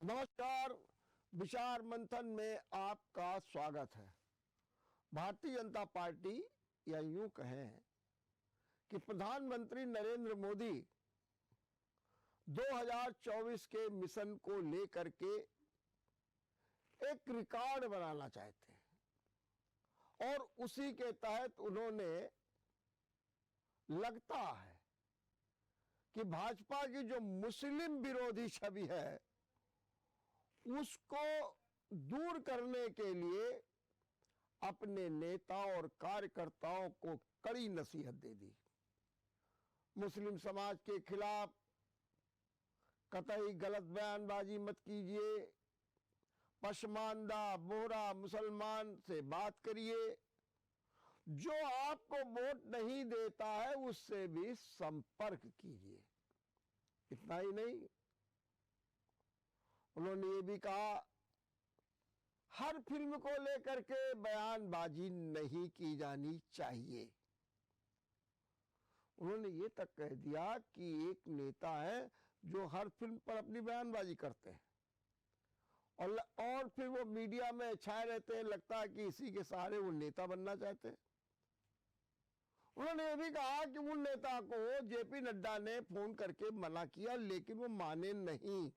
नमस्कार। विचार मंथन में आपका स्वागत है। भारतीय जनता पार्टी या यूं कहें कि प्रधानमंत्री नरेंद्र मोदी 2024 के मिशन को लेकर के एक रिकॉर्ड बनाना चाहते हैं और उसी के तहत उन्होंने लगता है कि भाजपा की जो मुस्लिम विरोधी छवि है उसको दूर करने के लिए अपने नेता और कार्यकर्ताओं को कड़ी नसीहत दे दी। मुस्लिम समाज के खिलाफ कतई गलत बयानबाजी मत कीजिए, पसमानदा बोहरा मुसलमान से बात करिए, जो आपको वोट नहीं देता है उससे भी संपर्क कीजिए। इतना ही नहीं, उन्होंने ये भी कहा हर फिल्म को लेकर के बयानबाजी नहीं की जानी चाहिए। उन्होंने ये तक कह दिया कि एक नेता है जो हर फिल्म पर अपनी बयानबाजी करते हैं और फिर वो मीडिया में छाए रहते हैं, लगता है कि इसी के सहारे वो नेता बनना चाहते हैं। उन्होंने ये भी कहा कि उन नेता को जेपी नड्डा ने फोन करके मना किया लेकिन वो माने नहीं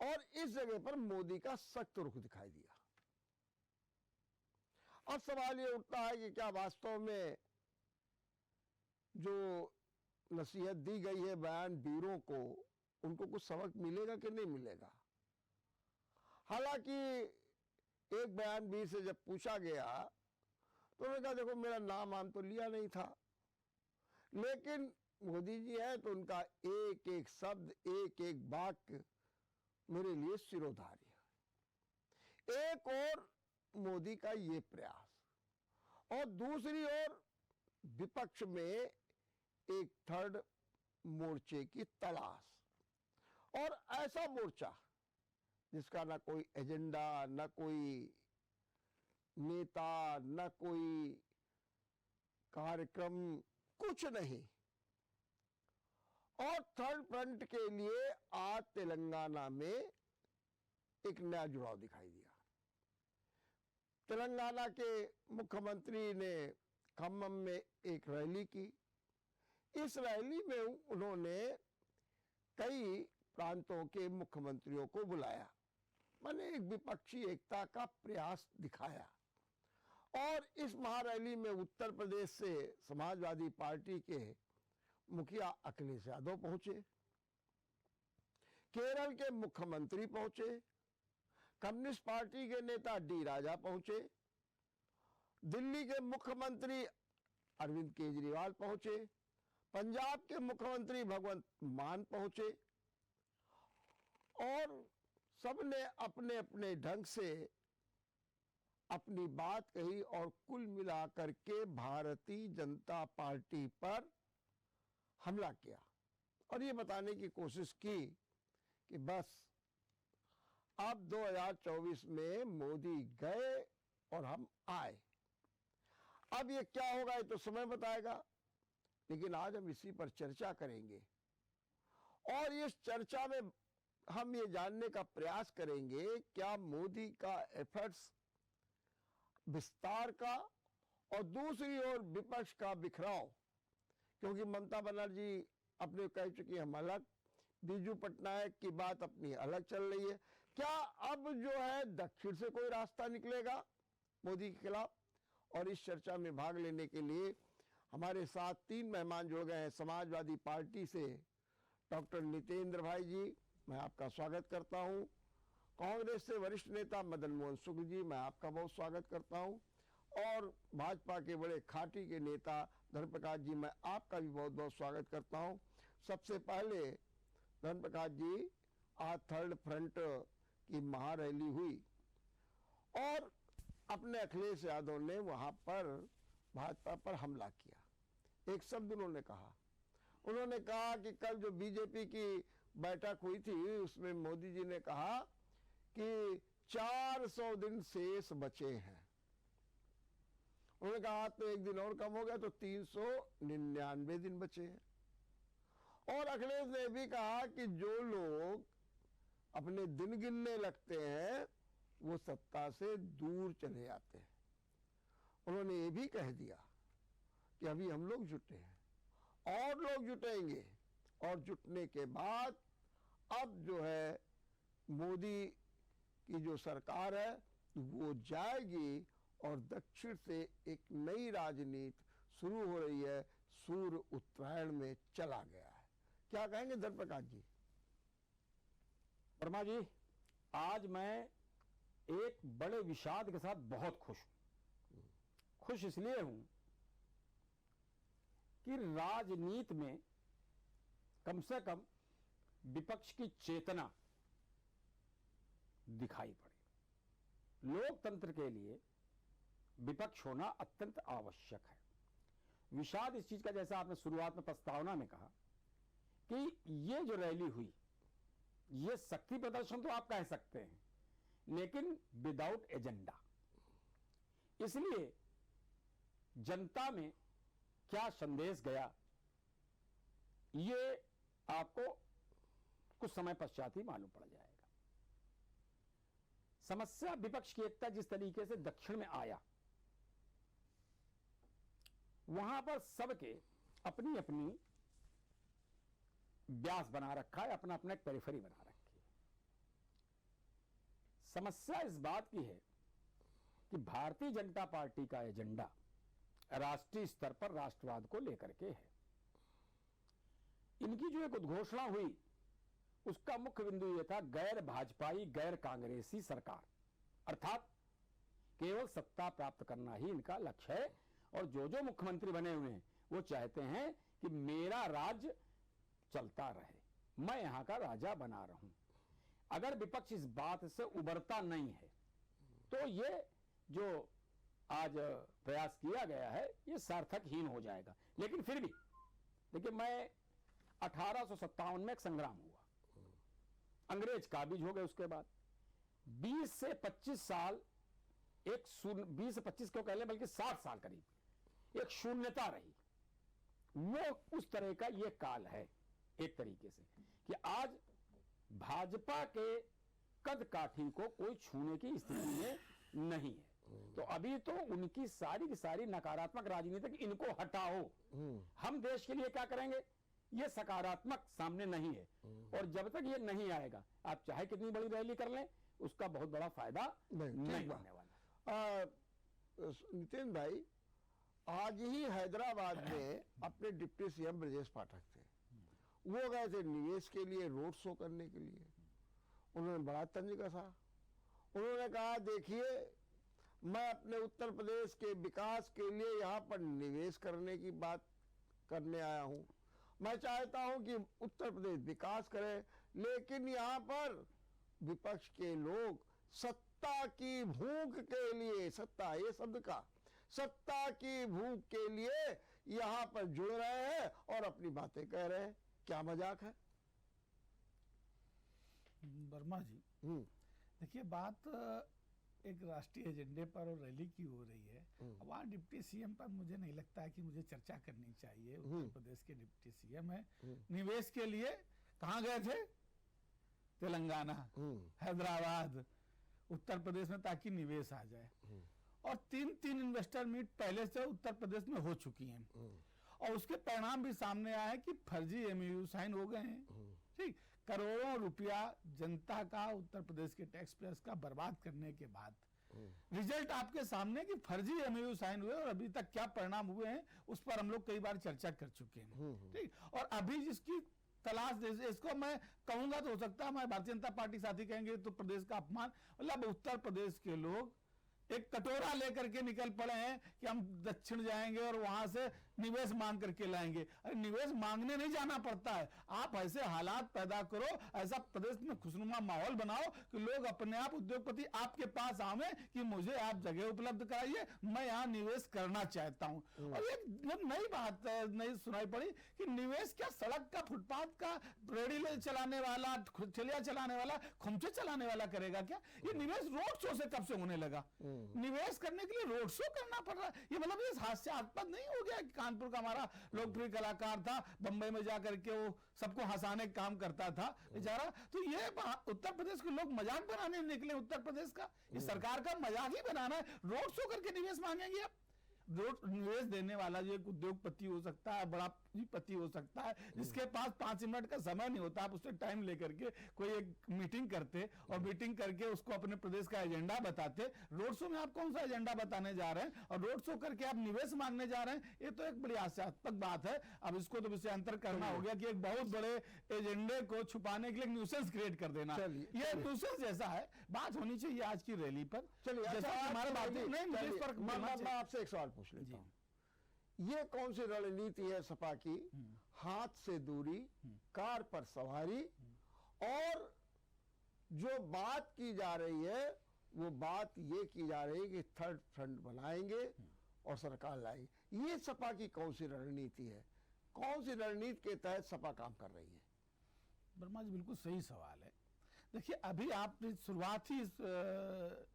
और इस जगह पर मोदी का सख्त रुख दिखाई दिया। अब सवाल ये उठता है कि क्या वास्तव में जो नसीहत दी गई है बयानवीरों को, उनको कुछ सबक मिलेगा कि नहीं मिलेगा। हालांकि एक बयानवीर से जब पूछा गया तो उन्होंने कहा देखो मेरा नाम तो लिया नहीं था, लेकिन मोदी जी है तो उनका एक एक शब्द एक एक वाक्य मेरे लिए सिरोधार्य है। एक और मोदी का ये प्रयास और दूसरी ओर विपक्ष में एक थर्ड मोर्चे की तलाश और ऐसा मोर्चा जिसका ना कोई एजेंडा, ना कोई नेता, ना कोई कार्यक्रम, कुछ नहीं। और थर्ड फ्रंट के लिए आज तेलंगाना में एक नया जुड़ाव दिखाई दिया। तेलंगाना के मुख्यमंत्री ने खम्मम में एक रैली की। इस रैली में उन्होंने कई प्रांतों के मुख्यमंत्रियों को बुलाया, माने एक विपक्षी एकता का प्रयास दिखाया। और इस महारैली में उत्तर प्रदेश से समाजवादी पार्टी के मुखिया अखिलेश यादव पहुंचे, केरल के मुख्यमंत्री पहुंचे, कम्युनिस्ट पार्टी के नेता डी राजा पहुंचे, दिल्ली के मुख्यमंत्री अरविंद केजरीवाल पहुंचे, पंजाब के मुख्यमंत्री भगवंत मान पहुंचे और सबने अपने अपने ढंग से अपनी बात कही और कुल मिलाकर के भारतीय जनता पार्टी पर हमला किया और ये बताने की कोशिश की कि बस अब 2024 में मोदी गए और हम आए। अब ये क्या होगा ये तो समय बताएगा, लेकिन आज हम इसी पर चर्चा करेंगे और इस चर्चा में हम ये जानने का प्रयास करेंगे क्या मोदी का एफर्ट्स विस्तार का और दूसरी ओर विपक्ष का बिखराव, क्योंकि ममता बनर्जी अपने कह चुकी हम अलग, बीजू पटनायक की बात अपनी अलग चल रही है। क्या अब जो है दक्षिण से कोई रास्ता निकलेगा मोदी के खिलाफ? और इस चर्चा में भाग लेने के लिए हमारे साथ तीन मेहमान जुड़ गए हैं। समाजवादी पार्टी से डॉक्टर नितेंद्र भाई जी, मैं आपका स्वागत करता हूं। कांग्रेस से वरिष्ठ नेता मदन मोहन शुक्ल जी, मैं आपका बहुत स्वागत करता हूं। और भाजपा के बड़े खाटी के नेता धर्म प्रकाश जी, मैं आपका भी बहुत बहुत स्वागत करता हूं। सबसे पहले धर्म प्रकाश जी, आज थर्ड फ्रंट की महारैली हुई और अपने अखिलेश यादव ने वहां पर भाजपा पर हमला किया। एक शब्द उन्होंने कहा कि कल जो बीजेपी की बैठक हुई थी उसमें मोदी जी ने कहा कि 400 दिन शेष बचे हैं। उन्होंने कहा तो एक दिन और कम हो गया तो 399 दिन बचे हैं। और अखिलेश ने भी कहा कि जो लोग अपने दिन गिनने लगते हैं वो सत्ता से दूर चले जाते हैं। उन्होंने ये भी कह दिया कि अभी हम लोग जुटे हैं और लोग जुटेंगे, और जुटने के बाद अब जो है मोदी की जो सरकार है वो जाएगी और दक्षिण से एक नई राजनीति शुरू हो रही है। सूर्य उत्तरायण में चला गया है। क्या कहेंगे धर्म प्रकाश जी? वर्मा जी, आज मैं एक बड़े विषाद के साथ बहुत खुश हूं। खुश इसलिए हूं कि राजनीति में कम से कम विपक्ष की चेतना दिखाई पड़ी। लोकतंत्र के लिए विपक्ष होना अत्यंत आवश्यक है। विषाद इस चीज का, जैसा आपने शुरुआत में प्रस्तावना में कहा कि ये जो रैली हुई ये शक्ति प्रदर्शन तो आप कह सकते हैं, लेकिन विदाउट एजेंडा। इसलिए जनता में क्या संदेश गया ये आपको कुछ समय पश्चात ही मालूम पड़ जाएगा। समस्या विपक्ष की एकता जिस तरीके से दक्षिण में आया, वहां पर सबके अपनी अपनी व्यास बना रखा है, अपना अपना एक पेरिफेरी बना रखी है। समस्या इस बात की है कि भारतीय जनता पार्टी का एजेंडा राष्ट्रीय स्तर पर राष्ट्रवाद को लेकर के है। इनकी जो एक उद्घोषणा हुई उसका मुख्य बिंदु यह था गैर भाजपाई गैर कांग्रेसी सरकार, अर्थात केवल सत्ता प्राप्त करना ही इनका लक्ष्य है। और जो जो मुख्यमंत्री बने हुए हैं वो चाहते हैं कि मेरा राज्य चलता रहे, मैं यहां का राजा बना रहूं। अगर विपक्ष इस बात से उबरता नहीं है तो ये जो आज प्रयास किया गया है ये सार्थकहीन हो जाएगा। लेकिन फिर भी देखिए, मैं 1857 में एक संग्राम हुआ, अंग्रेज काबिज हो गए। उसके बाद 20 से 25 साल, 20 से 25 क्यों कह लें, बल्कि 60 साल करीब एक शून्यता रही। वो उस तरह का ये काल है एक तरीके से कि आज भाजपा के कद काठी को कोई छूने की स्थिति में नहीं है। तो अभी तो उनकी सारी की सारी नकारात्मक राजनीति कि इनको हटाओ, हम देश के लिए क्या करेंगे, ये सकारात्मक सामने नहीं है। और जब तक ये नहीं आएगा, आप चाहे कितनी बड़ी रैली कर लें, उसका बहुत बड़ा फायदा नहीं होने वाला। नितिन भाई, आज ही हैदराबाद में अपने डिप्टी सीएम ब्रजेश पाठक थे, वो गए थे निवेश के लिए, रोड शो करने के लिए। उन्होंने बड़ा तंज कसा। उन्होंने कहा देखिए, मैं अपने उत्तर प्रदेश के विकास के लिए यहाँ पर निवेश करने की बात करने आया हूँ। मैं चाहता हूँ कि उत्तर प्रदेश विकास करे, लेकिन यहाँ पर विपक्ष के लोग सत्ता की भूख के लिए, सत्ता ये शब्द का, सत्ता की भूख के लिए यहाँ पर जुड़ रहे हैं और अपनी बातें कह रहे हैं। क्या मजाक है? वर्मा जी, देखिए, बात एक राष्ट्रीय एजेंडे पर और रैली की हो रही है। वहाँ डिप्टी सीएम पर मुझे नहीं लगता है कि मुझे चर्चा करनी चाहिए। उत्तर प्रदेश के डिप्टी सीएम है, निवेश के लिए कहाँ गए थे? तेलंगाना, हैदराबाद, उत्तर प्रदेश में, ताकि निवेश आ जाए। और 3 इन्वेस्टर मीट पहले से उत्तर प्रदेश में हो चुकी हैं और उसके परिणाम भी सामने आए हैं कि फर्जी एमओयू साइन हो गए हैं। ठीक, करोड़ों रुपया जनता का, उत्तर प्रदेश के टैक्स पेयर्स का बर्बाद करने के बाद रिजल्ट आपके सामने कि फर्जी एमओयू साइन हुए और अभी तक क्या परिणाम हुए हैं उस पर हम लोग कई बार चर्चा कर चुके हैं। ठीक, और अभी जिसकी तलाश, इसको मैं कहूंगा तो हो सकता है हमारे भारतीय जनता पार्टी साथी कहेंगे तो प्रदेश का अपमान, मतलब उत्तर प्रदेश के लोग एक कटोरा लेकर के निकल पड़े हैं कि हम दक्षिण जाएंगे और वहां से निवेश मांग करके लाएंगे। अरे निवेश मांगने नहीं जाना पड़ता है, आप ऐसे हालात पैदा करो, ऐसा प्रदेश में खुशनुमा माहौल बनाओ कि लोग अपने आप, उद्योगपति आपके पास आवे कि मुझे आप जगह उपलब्ध कराइए, मैं यहाँ निवेश करना चाहता हूँ। और एक नई बात नई सुनाई पड़ी कि निवेश क्या सड़क का, फुटपाथ का, रेडी चलाने वाला, ठेलिया चलाने वाला, खुमचे चलाने वाला करेगा क्या? ये निवेश रोड शो से कब से होने लगा? निवेश करने के लिए रोड शो करना पड़ रहा है। ये मतलब ये हास्यास्पद नहीं हो गया? कानपुर का हमारा लोकप्रिय कलाकार था, बंबई में जा करके वो सबको हंसाने का काम करता था बेचारा। तो ये उत्तर प्रदेश के लोग मजाक बनाने निकले उत्तर प्रदेश का, इस सरकार का मजाक ही बनाना है। रोड शो करके निवेश मांगेंगे आप। निवेश देने वाला जो एक उद्योगपति हो सकता है, बड़ा पति हो सकता है, जिसके पास 5 मिनट का समय नहीं होता, आप उससे टाइम लेकर के कोई एक मीटिंग करते और मीटिंग करके उसको अपने प्रदेश का एजेंडा बताते। रोड शो में आप कौन सा एजेंडा बताने जा रहे हैं और रोड शो करके आप निवेश मांगने जा रहे हैं? ये तो एक बड़ी हास्यास्पद बात है। अब इसको तो विषयांतर करना हो गया कि एक बहुत बड़े एजेंडे को छुपाने के लिए न्यूसेंस क्रिएट कर देना, ये न्यूसेंस जैसा है। बात होनी चाहिए आज की रैली पर। चलिए, हमारे बात नहीं, मैं आपसे एक सवाल पूछ लेता हूं। ये कौन सी रणनीति है सपा की? हाथ से दूरी, कार पर सवारी, और जो बात की जा रही है वो बात ये की जा रही है कि थर्ड फ्रंट बनाएंगे और सरकार लाएंगे। ये सपा की कौन सी रणनीति है? कौन सी रणनीति के तहत सपा काम कर रही है? वर्मा जी, बिल्कुल सही सवाल है। देखिए, अभी आपने शुरुआत ही इस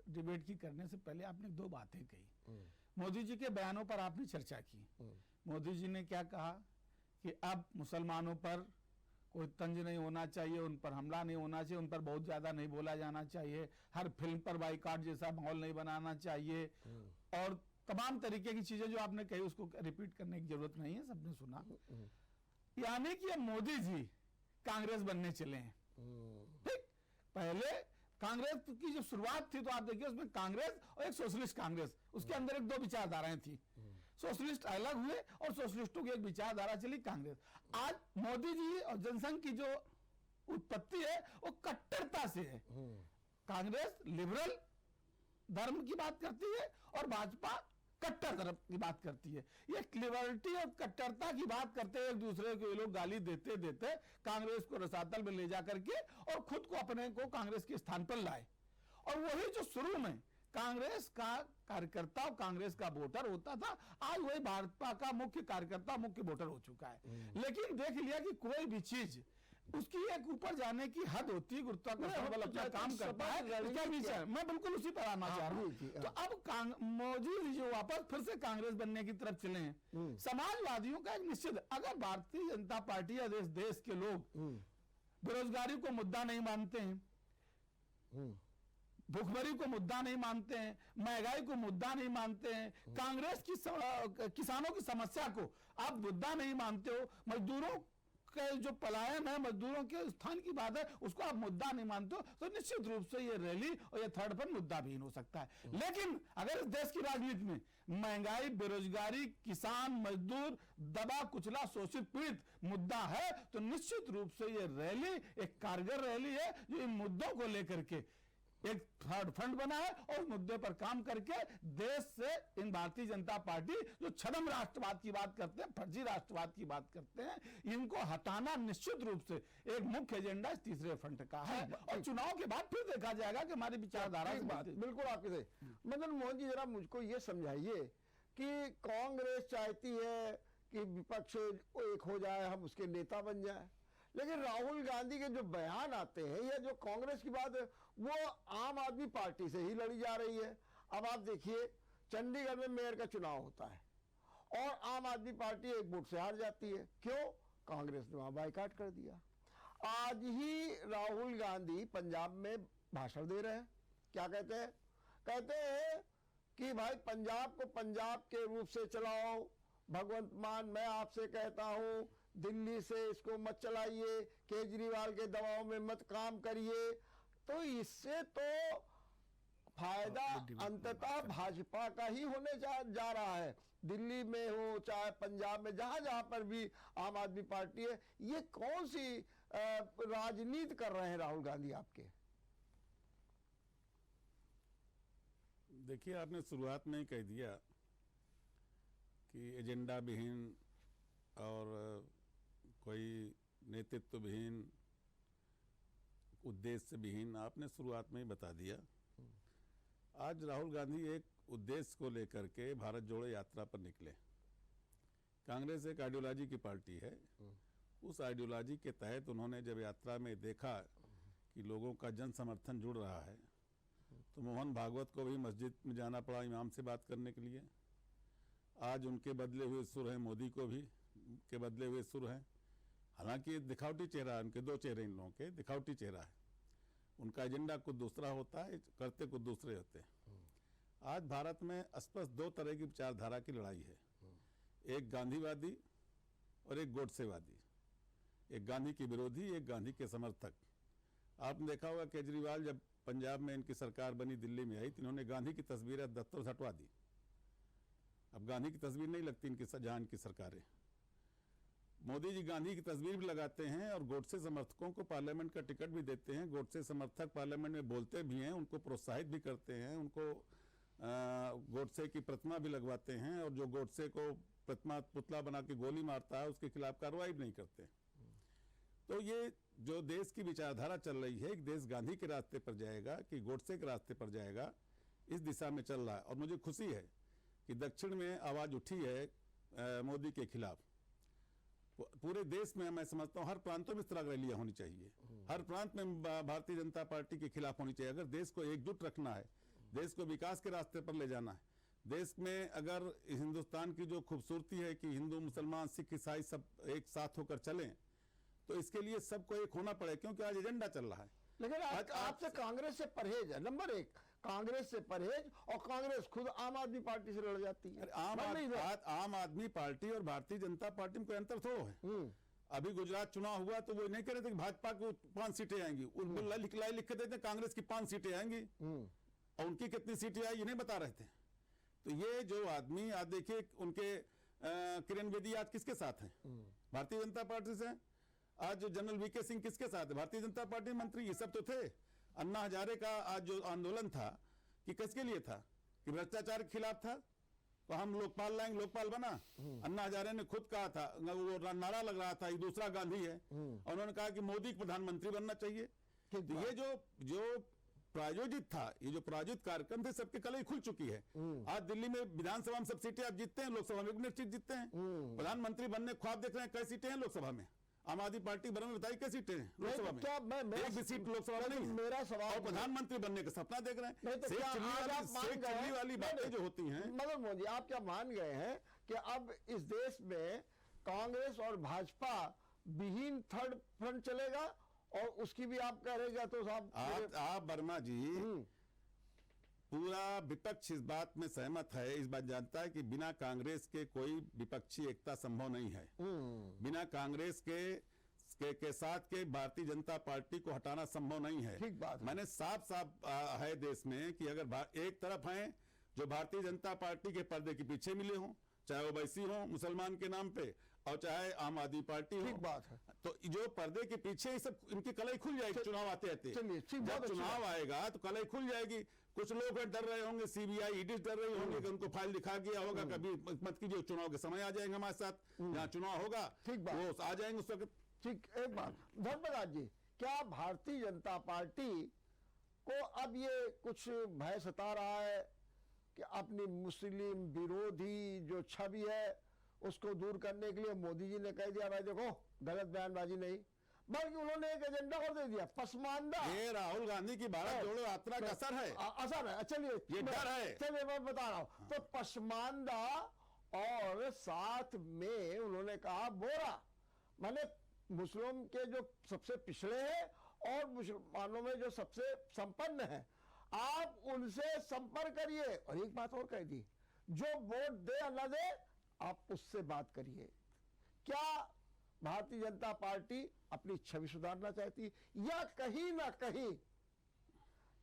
डिबेट की करने से पहले आपने 2 बातें कही। मोदी जी के बयानों पर आपने चर्चा की। मोदी जी ने क्या कहा कि अब मुसलमानों पर कोई तंज नहीं होना चाहिए, उन पर हमला नहीं होना चाहिए, उन पर बहुत ज्यादा नहीं बोला जाना चाहिए, हर फिल्म पर बाइकाट जैसा माहौल नहीं बनाना चाहिए, और तमाम तरीके की चीजें जो आपने कही उसको रिपीट करने की जरूरत नहीं है, सबने सुना। यानी कि अब मोदी जी कांग्रेस बनने चले हैं। ठीक, पहले कांग्रेस की जो शुरुआत थी तो आप देखिए उसमें कांग्रेस और एक सोशलिस्ट कांग्रेस, उसके अंदर एक 2 विचारधाराएं थी। सोशलिस्ट अलग हुए और सोशलिस्टों की एक विचारधारा चली कांग्रेस। आज मोदी जी और जनसंघ की जो उत्पत्ति है वो कट्टरता से है। कांग्रेस लिबरल धर्म की बात करती है और भाजपा कट्टर धर्म की बात करती है। ये लिबर्टी और कट्टरता की बात करते हैं, एक दूसरे को ये लोग गाली देते देते कांग्रेस को रसातल में ले जा करके और खुद को अपने को कांग्रेस के स्थान पर लाए। और वही जो शुरू में कांग्रेस का कार्यकर्ता और कांग्रेस का वोटर होता था, आज वही भाजपा का मुख्य कार्यकर्ता मुख्य वोटर हो चुका है। लेकिन देख लिया कि कोई भी चीज उसकी एक ऊपर जाने की हद होती है, गुरुत्वाकर्षण बल अपना काम करता है, उसका नीचे। मैं बिल्कुल उसी पर आना चाह रहा हूँ। तो अब मोदी जी जो वापस फिर से कांग्रेस बनने की तरफ चले हैं, समाजवादियों का एक निश्चित, अगर भारतीय जनता पार्टी या देश के लोग बेरोजगारी को मुद्दा नहीं मानते हैं, भूखमरी को मुद्दा नहीं मानते हैं, महंगाई को मुद्दा नहीं मानते हैं, कांग्रेस की किसानों की समस्या को आप मुद्दा नहीं मानते हो, मजदूरों का जो पलायन है, मजदूरों के स्थान की बात है, उसको आप मुद्दा नहीं मानते हो, तो निश्चित रूप से ये रैली और ये थर्ड फ्रंट मुद्दा भी हो सकता है। लेकिन अगर इस देश की राजनीति में महंगाई, बेरोजगारी, किसान, मजदूर, दबा कुचला, शोषित, पीड़ित मुद्दा है, तो निश्चित रूप से ये रैली एक कारगर रैली है जो इन मुद्दों को लेकर के एक थर्ड फ्रंट बना है और मुद्दे पर काम करके देश से इन भारतीय जनता पार्टी जो छद्म राष्ट्रवाद की बात करते हैं, फर्जी राष्ट्रवाद की बात करते हैं, इनको हटाना निश्चित रूप से एक मुख्य एजेंडा इस तीसरे फ्रंट का है। और चुनाव के बाद फिर देखा जाएगा कि हमारी विचारधारा की बात। बिल्कुल आपके सही। मदन मोहन जी, जरा मुझको ये समझाइए कि कांग्रेस चाहती है कि विपक्ष एक हो जाए, हम उसके नेता बन जाए, लेकिन राहुल गांधी के जो बयान आते हैं या जो कांग्रेस की बात है वो आम आदमी पार्टी से ही लड़ी जा रही है। अब आप देखिए, चंडीगढ़ में मेयर का चुनाव होता है और आम आदमी पार्टी एक वोट से हार जाती है। क्यों? कांग्रेस ने वहां बाइकाट कर दिया। आज ही राहुल गांधी पंजाब में भाषण दे रहे हैं, क्या कहते हैं? कहते हैं कि भाई पंजाब को पंजाब के रूप से चलाओ, भगवंत मान मैं आपसे कहता हूं, दिल्ली से इसको मत चलाइए, केजरीवाल के दबाव में मत काम करिए। तो इससे तो फायदा अंततः भाजपा का ही होने जा रहा है, दिल्ली में हो चाहे पंजाब में, जहां जहां पर भी आम आदमी पार्टी है। ये कौन सी राजनीति कर रहे हैं राहुल गांधी आपके? देखिए, आपने शुरुआत में ही कह दिया कि एजेंडा विहीन और कोई नेतृत्व विहीन, उद्देश्य विहीन, आपने शुरुआत में ही बता दिया। आज राहुल गांधी एक उद्देश्य को लेकर के भारत जोड़ो यात्रा पर निकले। कांग्रेस एक आइडियोलॉजी की पार्टी है, उस आइडियोलॉजी के तहत उन्होंने जब यात्रा में देखा कि लोगों का जन समर्थन जुड़ रहा है, तो मोहन भागवत को भी मस्जिद में जाना पड़ा इमाम से बात करने के लिए। आज उनके बदले हुए सुर हैं, मोदी को भी के बदले हुए सुर हैं। हालांकि ये दिखावटी चेहरा है, उनके दो चेहरे इन लोगों के, दिखावटी चेहरा है। उनका एजेंडा कुछ दूसरा होता है, करते कुछ दूसरे होते हैं। आज भारत में स्पष्ट दो तरह की विचारधारा की लड़ाई है, एक गांधीवादी और एक गोडसेवादी, एक गांधी के विरोधी, एक गांधी के समर्थक। आपने देखा होगा केजरीवाल जब पंजाब में इनकी सरकार बनी, दिल्ली में आई, तो इन्होंने गांधी की तस्वीरें दफ्तर से हटवा दी। अब गांधी की तस्वीर नहीं लगती इनकी, जहां इनकी सरकारें। मोदी जी गांधी की तस्वीर भी लगाते हैं और गोडसे समर्थकों को पार्लियामेंट का टिकट भी देते हैं। गोडसे समर्थक पार्लियामेंट में बोलते भी हैं, उनको प्रोत्साहित भी करते हैं, उनको गोडसे की प्रतिमा भी लगवाते हैं, और जो गोडसे को प्रतिमा पुतला बना के गोली मारता है उसके खिलाफ कार्रवाई भी नहीं करते। तो ये जो देश की विचारधारा चल रही है, एक देश गांधी के रास्ते पर जाएगा कि गोडसे के रास्ते पर जाएगा, इस दिशा में चल रहा है। और मुझे खुशी है कि दक्षिण में आवाज उठी है मोदी के खिलाफ। पूरे देश में मैं समझता हूँ हर प्रांतों में इस तरह रैलियां होनी चाहिए, हर प्रांत में भारतीय जनता पार्टी के खिलाफ होनी चाहिए। अगर देश को एकजुट रखना है, देश को विकास के रास्ते पर ले जाना है, देश में अगर हिंदुस्तान की जो खूबसूरती है कि हिंदू मुसलमान सिख ईसाई सब एक साथ होकर चलें, तो इसके लिए सबको एक होना पड़े, क्योंकि आज एजेंडा चल रहा है। लेकिन आपसे कांग्रेस से परहेज है, नंबर एक कांग्रेस से परहेज, और कांग्रेस खुद आम आदमी पार्टी से लड़ जाती है। आम आदमी पार्टी और भारतीय जनता पार्टी में कोई अंतर थोड़ा है। अभी गुजरात चुनाव हुआ तो वो नहीं कह रहे थे कि भाजपा को 5 सीटें आएंगी, उनको लिख के देते कांग्रेस की 5 सीटें आएंगी, और उनकी कितनी सीटें आई ये नहीं बता रहे थे। तो ये जो आदमी आज देखिए, उनके किरण बेदी आज किसके साथ हैं? भारतीय जनता पार्टी से। आज जनरल वीके सिंह किसके साथ है? भारतीय जनता पार्टी मंत्री, ये सब तो थे। अन्ना हजारे का आज जो आंदोलन था कि किसके लिए था? कि भ्रष्टाचार के खिलाफ था, तो हम लोकपाल लाएंगे, लोकपाल बना। अन्ना हजारे ने खुद कहा था, वो नारा लग रहा था ये दूसरा गांधी है, और उन्होंने कहा कि मोदी को प्रधानमंत्री बनना चाहिए। तो ये जो प्रायोजित था, ये जो प्रायोजित कार्यक्रम थे, सबके कलई खुल चुकी है। आज दिल्ली में विधानसभा में सब सीटें आप जीतते हैं, लोकसभा में भी सीट जीतते हैं। प्रधानमंत्री बनने ख्वाब देख रहे हैं, कई सीटें हैं लोकसभा में? आम आदमी पार्टी बनने बताइए कई सीटें हैं लोकसभा में? एक भी सीट लोकसभा में नहीं है। मेरा सवाल, और प्रधानमंत्री बनने का सपना देख रहे हैं। तो शेख चिल्ली वाली बातें जो होती हैं। मदन मोदी, आप क्या मान गए हैं कि अब इस देश में कांग्रेस और भाजपा विहीन थर्ड फ्रंट चलेगा, और उसकी भी आप कह रहे तो साहब आप वर्मा जी, पूरा विपक्ष इस बात में सहमत है, इस बात जानता है कि बिना कांग्रेस के कोई विपक्षी एकता संभव नहीं है। बिना कांग्रेस के साथ के भारतीय जनता पार्टी को हटाना संभव नहीं है। ठीक बात है। मैंने साफ है देश में कि अगर एक तरफ हैं जो भारतीय जनता पार्टी के पर्दे के पीछे मिले हों, चाहे वो वैसी हो मुसलमान के नाम पे, और चाहे आम आदमी पार्टी हो। ठीक बात है। तो जो पर्दे के पीछे ही सब इनकी कलई खुल जाएगी चुनाव आते आते। जब चुनाव आएगा तो कलई खुल जाएगी। कुछ लोग डर रहे होंगे, सीबीआई ईडी डर रही होंगे कि उनको फाइल दिखा गया होगा, कभी मत कीजिए, चुनाव के समय आ जाएंगे हमारे साथ, जहाँ चुनाव होगा वो आ जाएंगे उस वक्त। ठीक, एक बात धर्मराज जी, क्या भारतीय जनता पार्टी को अब ये कुछ भय सता रहा है कि अपनी मुस्लिम विरोधी जो छवि है उसको दूर करने के लिए मोदी जी ने कह दिया भाई देखो गलत बयानबाजी नहीं, बल्कि उन्होंने एक एजेंडा और दे दिया, पसमानदा। ये राहुल गांधी की भारत जोड़ो यात्रा का असर है। असर है। चलिए ये डर है। चलिए मैं बता रहा हूं। तो पसमानदा, और साथ में उन्होंने कहा बोरा, माने मुस्लिम के जो सबसे पिछड़े हैं और मुसलमानों में जो सबसे संपन्न है, आप उनसे संपर्क करिए। और एक बात और कह दी, जो वोट दे या न दे आप उससे बात करिए। क्या भारतीय जनता पार्टी अपनी छवि सुधारना चाहती है, या कहीं ना कहीं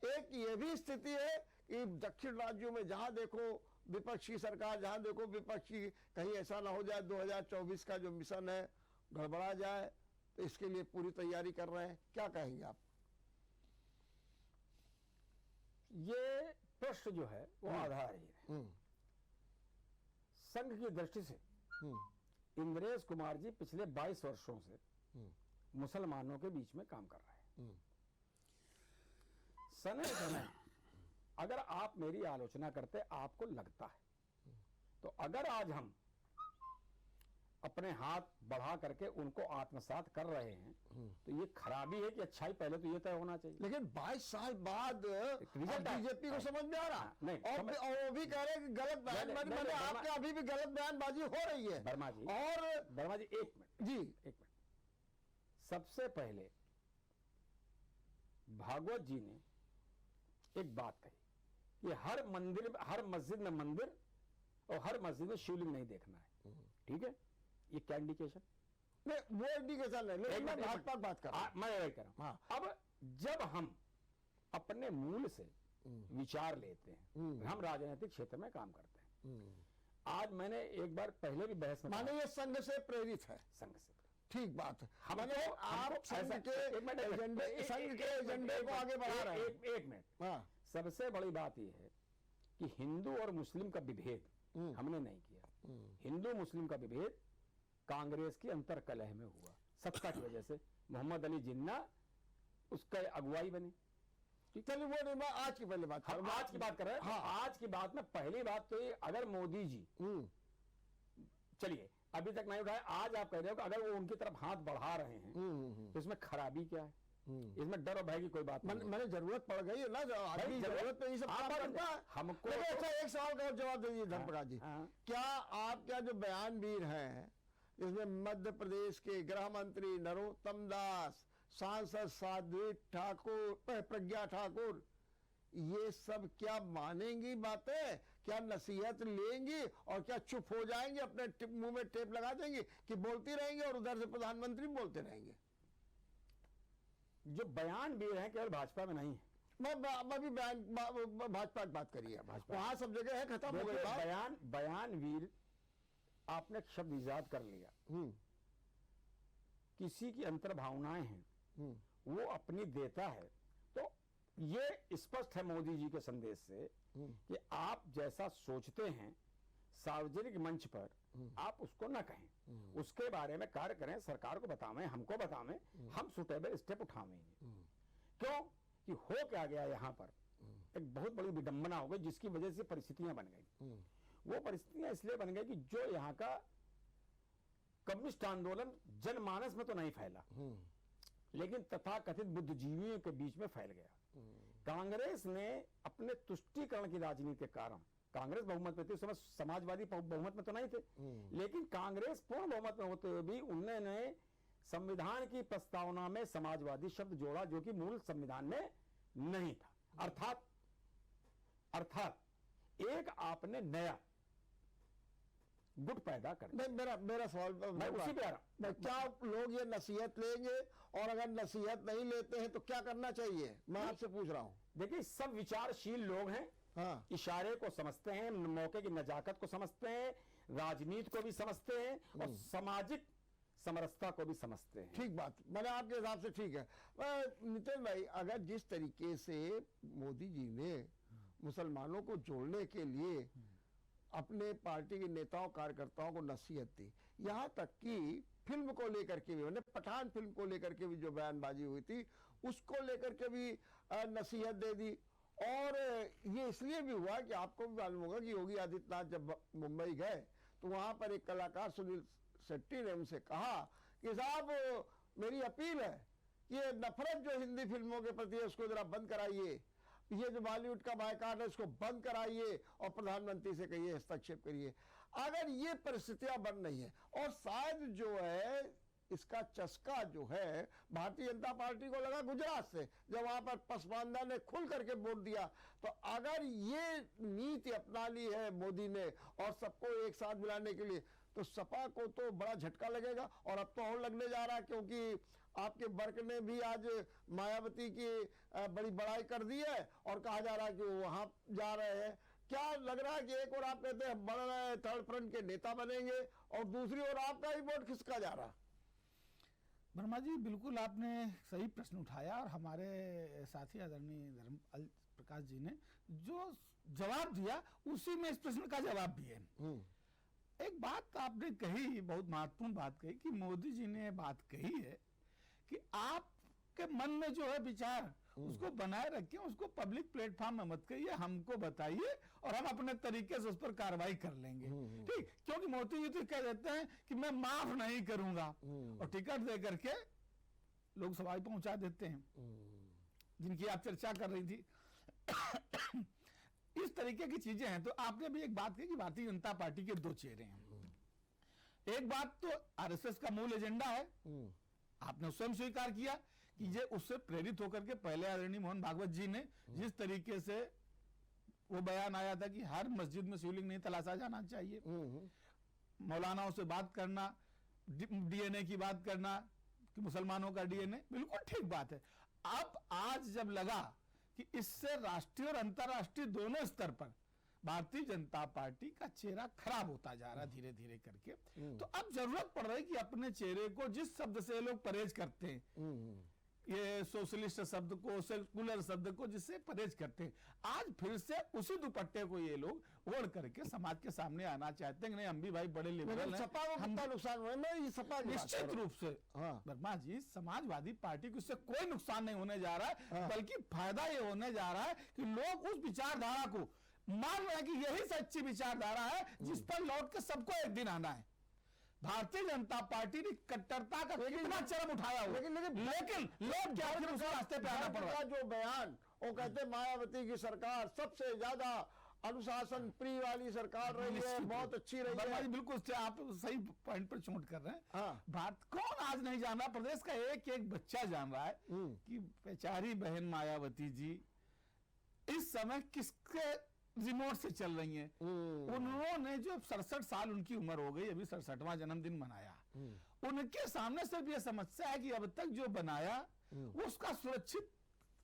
एक ये भी स्थिति है कि दक्षिण राज्यों में जहां देखो विपक्ष की सरकार, जहां देखो विपक्ष की, कहीं ऐसा ना हो जाए 2024 का जो मिशन है गड़बड़ा जाए, तो इसके लिए पूरी तैयारी कर रहे हैं। क्या कहेंगे आप? ये प्रश्न जो है वो आधारहीन है। संघ की दृष्टि से इंद्रेश कुमार जी पिछले 22 वर्षों से मुसलमानों के बीच में काम कर रहे हैं। समय समय अगर आप मेरी आलोचना करते आपको लगता है, तो अगर आज हम अपने हाथ बढ़ा करके उनको आत्मसात कर रहे हैं, तो ये खराबी है कि अच्छाई पहले तो ये तय होना चाहिए। लेकिन 22 साल बाद रिजल्ट है। बीजेपी को समझ में आ रहा नहीं, और वो भी कह रहे हैं कि गलत बयानबाजी, नहीं, मैंने नहीं, आपके अभी भी गलत बयानबाजी हो रही है। वर्मा जी, और वर्मा जी एक मिनट, जी एक मिनट। सबसे पहले भागवत जी ने एक बात कही कि हर मंदिर, हर मस्जिद में मंदिर और हर मस्जिद में शिवलिंग नहीं देखना है। ठीक है, ये क्या इंडिकेशन? नहीं, वो इंडिकेशन है, लेकिन मैं भाजपा की बात कर रहा हूं। मैं वही कर रहा हूं। अब जब हम अपने मूल से विचार लेते हैं, हम राजनीतिक क्षेत्र में काम करते हैं। आज मैंने एक बार पहले भी बहस में माने ये संघ से प्रेरित है। संघ से ठीक बात है। हम माने तो आप संघ के एजेंडे को आगे बढ़ा रहे हैं। एक मिनट, सबसे बड़ी बात यह है कि हिंदू और मुस्लिम का विभेद हमने नहीं किया। हिंदू मुस्लिम का विभेद कांग्रेस की अंतरकलह में हुआ, सत्ता की वजह से। मोहम्मद अली जिन्ना उसका अगुवाई बनी। चलिए वो नहीं, मैं आज की पहले बात हम आज की बात कर रहे हैं। हाँ, आज की बात में पहली बात तो ये, अगर मोदी जी, चलिए अभी तक नहीं उठाए, आज आप कह रहे हो कि अगर वो उनकी तरफ हाथ बढ़ा रहे हैं तो इसमें खराबी क्या है? इसमें डर और भय की कोई बात नहीं। मैंने जरूरत पड़ गई है ना, आदमी जरूरत पे ये सब काम करता है। हमको अच्छा एक सवाल का जवाब दे दीजिए धर्मप्रकाश जी, क्या आपका जो बयानवीर हैं, इसमें मध्य प्रदेश के गृह मंत्री नरोत्तम दास, सांसद साध्वी ठाकुर, प्रज्ञा ठाकुर, ये सब क्या मानेंगी बातें? क्या नसीहत लेंगी और क्या चुप हो जाएंगे, अपने मुंह में टेप लगा देंगे कि बोलती रहेंगे और उधर से प्रधानमंत्री बोलते रहेंगे? जो बयान भी हैं केवल भाजपा में नहीं है। मैं भी भाजपा की बात करिए, वहां सब जगह है, खत्म हो गई। बयान वीर आपने शब्द इजाद कर लिया। किसी की अंतर भावनाएं हैं, वो अपनी देता है। तो ये स्पष्ट है मोदी जी के संदेश से कि आप जैसा सोचते हैं सार्वजनिक मंच पर आप उसको ना कहें, उसके बारे में कार्य करें, सरकार को बतावें, हमको बतावें, हम सुटेबल स्टेप उठावेंगे। क्यों कि हो क्या गया यहाँ पर, एक बहुत बड़ी विडंबना हो गई जिसकी वजह से परिस्थितियां बन गई। वो परिस्थितियां इसलिए बन गई कि जो यहाँ का कम्युनिस्ट आंदोलन जनमानस में तो नहीं फैला, लेकिन तथाकथित बुद्धिजीवियों के बीच में फैल गया। कांग्रेस ने अपने तुष्टीकरण की राजनीति के कारण, कांग्रेस बहुमत में थी उस समय, समाजवादी बहुमत में तो नहीं थे, लेकिन कांग्रेस पूर्ण बहुमत में होते हुए भी उन्होंने संविधान की प्रस्तावना में समाजवादी शब्द जोड़ा जो कि मूल संविधान में नहीं था। अर्थात एक आपने नया गुट पैदा कर दिया। मेरा सवाल मैं उसी पे आ रहा हूं। क्या लोग ये नसीहत लेंगे, और अगर नसीहत नहीं लेते हैं तो क्या करना चाहिए? मैं आपसे पूछ रहा हूं। देखिए, सब विचारशील लोग हैं। हाँ, इशारे को समझते हैं, मौके की नजाकत को समझते हैं, राजनीति को भी समझते हैं और सामाजिक समरसता को भी समझते हैं। ठीक बात, मैंने आपके हिसाब से ठीक है। नितिन भाई, अगर जिस तरीके से मोदी जी ने मुसलमानों को जोड़ने के लिए अपने पार्टी के नेताओं कार्यकर्ताओं को नसीहत दी, यहाँ तक कि फिल्म को लेकर के भी, पठान फिल्म को लेकर के भी जो बयानबाजी हुई थी उसको लेकर के भी नसीहत दे दी। और ये इसलिए भी हुआ कि आपको भी मालूम होगा कि योगी आदित्यनाथ जब मुंबई गए तो वहां पर एक कलाकार सुनील शेट्टी ने उनसे कहा कि साहब मेरी अपील है कि ये नफरत जो हिंदी फिल्मों के प्रति है उसको जरा बंद कराइए, ये जो बॉलीवुड का बायकॉट है उसको बंद कराइए और प्रधानमंत्री से कहिए हस्तक्षेप करिए। अगर ये परिस्थितियां बन रही है, और शायद जो है इसका चस्का जो है भारतीय जनता पार्टी को लगा गुजरात से, जब वहां पर पसमानदा ने खुल करके वोट दिया, तो अगर ये नीति अपना ली है मोदी ने और सबको एक साथ मिलाने के लिए, तो सपा को तो बड़ा झटका लगेगा। और अब तो और लगने जा रहा है, क्योंकि आपके वर्ग ने भी आज मायावती की बड़ी बड़ाई कर दी है और कहा जा रहा है कि वो वहां जा रहे हैं। क्या लग रहा है कि एक और आप कहते हैं बढ़ रहे थर्ड फ्रंट के नेता बनेंगे और दूसरी ओर आपका ही वोट खिसका जा रहा? वर्मा जी, बिल्कुल आपने सही प्रश्न उठाया, और हमारे साथी आदरणीय धर्म प्रकाश जी ने जो जवाब दिया उसी में इस प्रश्न का जवाब भी है। एक बात आपने कही, बहुत महत्वपूर्ण बात कही, कि मोदी जी ने बात कही है कि आपके मन में जो है विचार उसको बनाए रखें, उसको पब्लिक प्लेटफॉर्म में मत करिए, हमको बताइए और हम अपने तरीके से उस पर कार्रवाई कर लेंगे। ठीक, क्योंकि मोदी जी तो कह देते हैं कि मैं माफ नहीं करूंगा और टिकट दे करके लोग सवाई पहुंचा देते हैं जिनकी आप चर्चा कर रही थी। इस तरीके की चीजें हैं। तो आपने भी एक बात कही कि भारतीय जनता पार्टी के दो चेहरे हैं। एक बात तो आरएसएस का मूल एजेंडा है, आपने स्वयं स्वीकार किया कि ये उससे प्रेरित होकर के पहले आदरणीय मोहन भागवत जी ने जिस तरीके से वो बयान आया था कि हर मस्जिद में शिवलिंग नहीं तलाशा जाना चाहिए, मौलानाओं से बात करना, डीएनए की बात करना कि मुसलमानों का डीएनए, बिल्कुल ठीक बात है। अब आज जब लगा कि इससे राष्ट्रीय और अंतर्राष्ट्रीय दोनों स्तर पर भारतीय जनता पार्टी का चेहरा खराब होता जा रहा है धीरे धीरे करके, तो अब जरूरत पड़ रही है कि अपने चेहरे को, जिस शब्द से लोग परहेज करते हैं, ये सोशलिस्ट शब्द को, सेकुलर शब्द को जिससे परहेज करते हैं, आज फिर से उसी दुपट्टे को ये लोग ओढ़ करके समाज के सामने आना चाहते हैं कि नहीं हम भी भाई बड़े लिबरल हैं, सपा को कितना नुकसान हुआ है? मैं ये सपा की बात निश्चित कर रहा रूप से हाँ। वर्मा जी, समाजवादी पार्टी को इससे कोई नुकसान नहीं होने जा रहा है, बल्कि फायदा ये होने जा रहा है कि लोग उस विचारधारा को मान रहे हैं कि यही सच्ची विचारधारा है जिस पर लौट के सबको एक दिन आना है। भारतीय जनता पार्टी ने कट्टरता का कितना चरम उठाया हुआ, लेकिन लोग क्या उस रास्ते पे आना पड़ रहा है। जो बयान वो कहते हैं मायावती की सरकार सबसे ज्यादा अनुशासन प्रिय वाली सरकार रही है, बहुत अच्छी रही वर्मा है। जी बिल्कुल आप सही पॉइंट पर चोट कर रहे हैं। हाँ। भारत कौन आज नहीं जान रहा, प्रदेश का एक एक बच्चा जान रहा है कि बेचारी बहन मायावती जी इस समय किसके रिमोट से चल रही हैं। उन्होंने जो 67 साल उनकी उम्र हो गई, अभी 67वां जन्मदिन मनाया, उनके सामने सिर्फ यह समस्या है कि अब तक जो बनाया उसका सुरक्षित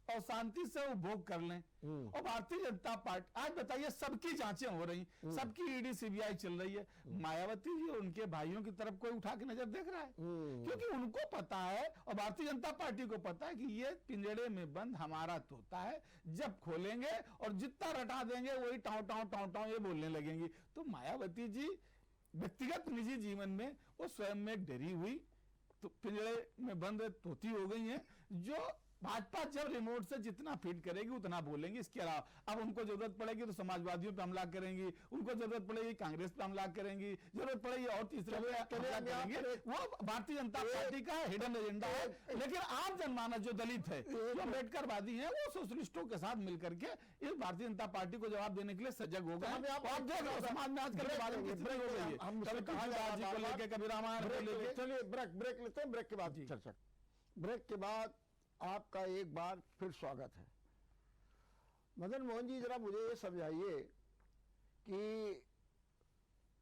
और शांति से उपभोग कर लें। और भारतीय जनता पार्टी आज बताइए सबकी जांचें हो रही, सबकी ईडी सीबीआई चल रही है, मायावती जी और उनके भाइयों की तरफ कोई उठा के नजर देख रहा है? क्योंकि उनको पता है और भारतीय जनता पार्टी को पता है कि ये पिंजड़े में बंद हमारा तोता है, जब खोलेंगे और जितना रटा देंगे वही टाँव टाँव टाँव टाँव ये बोलने लगेंगी। तो मायावती जी व्यक्तिगत निजी जीवन में वो स्वयं में डरी हुई तो पिंजड़े में बंद तोती हो गई है, जो भाजपा जब रिमोट से जितना फीड करेगी उतना बोलेंगे। इसके अलावा अब उनको जरूरत पड़ेगी तो समाजवादियों पे हमला करेंगी, उनको जरूरत पड़ेगी कांग्रेस पे हमला करेंगी, जरूरत पड़ेगी और तीसरे पे हमला करेंगे। वो भारतीय जनता पार्टी का हिडन एजेंडा है। लेकिन आम जनमानस जो दलित है, जो अम्बेडकरवादी है, वो सोशलिस्टों के साथ मिलकर के इस भारतीय जनता पार्टी को जवाब देने के लिए सजग हो गए। आप देख लो समाज में आजकल के बारे में कितनी हो गई है, कभी तुलसीदास जी को लेके, कभी रामायण को लेके। चलिए ब्रेक लेते हैं, ब्रेक के बाद चर्चा। ब्रेक के बाद आपका एक बार फिर स्वागत है। मदन मोहन जी, जरा मुझे ये समझाइए कि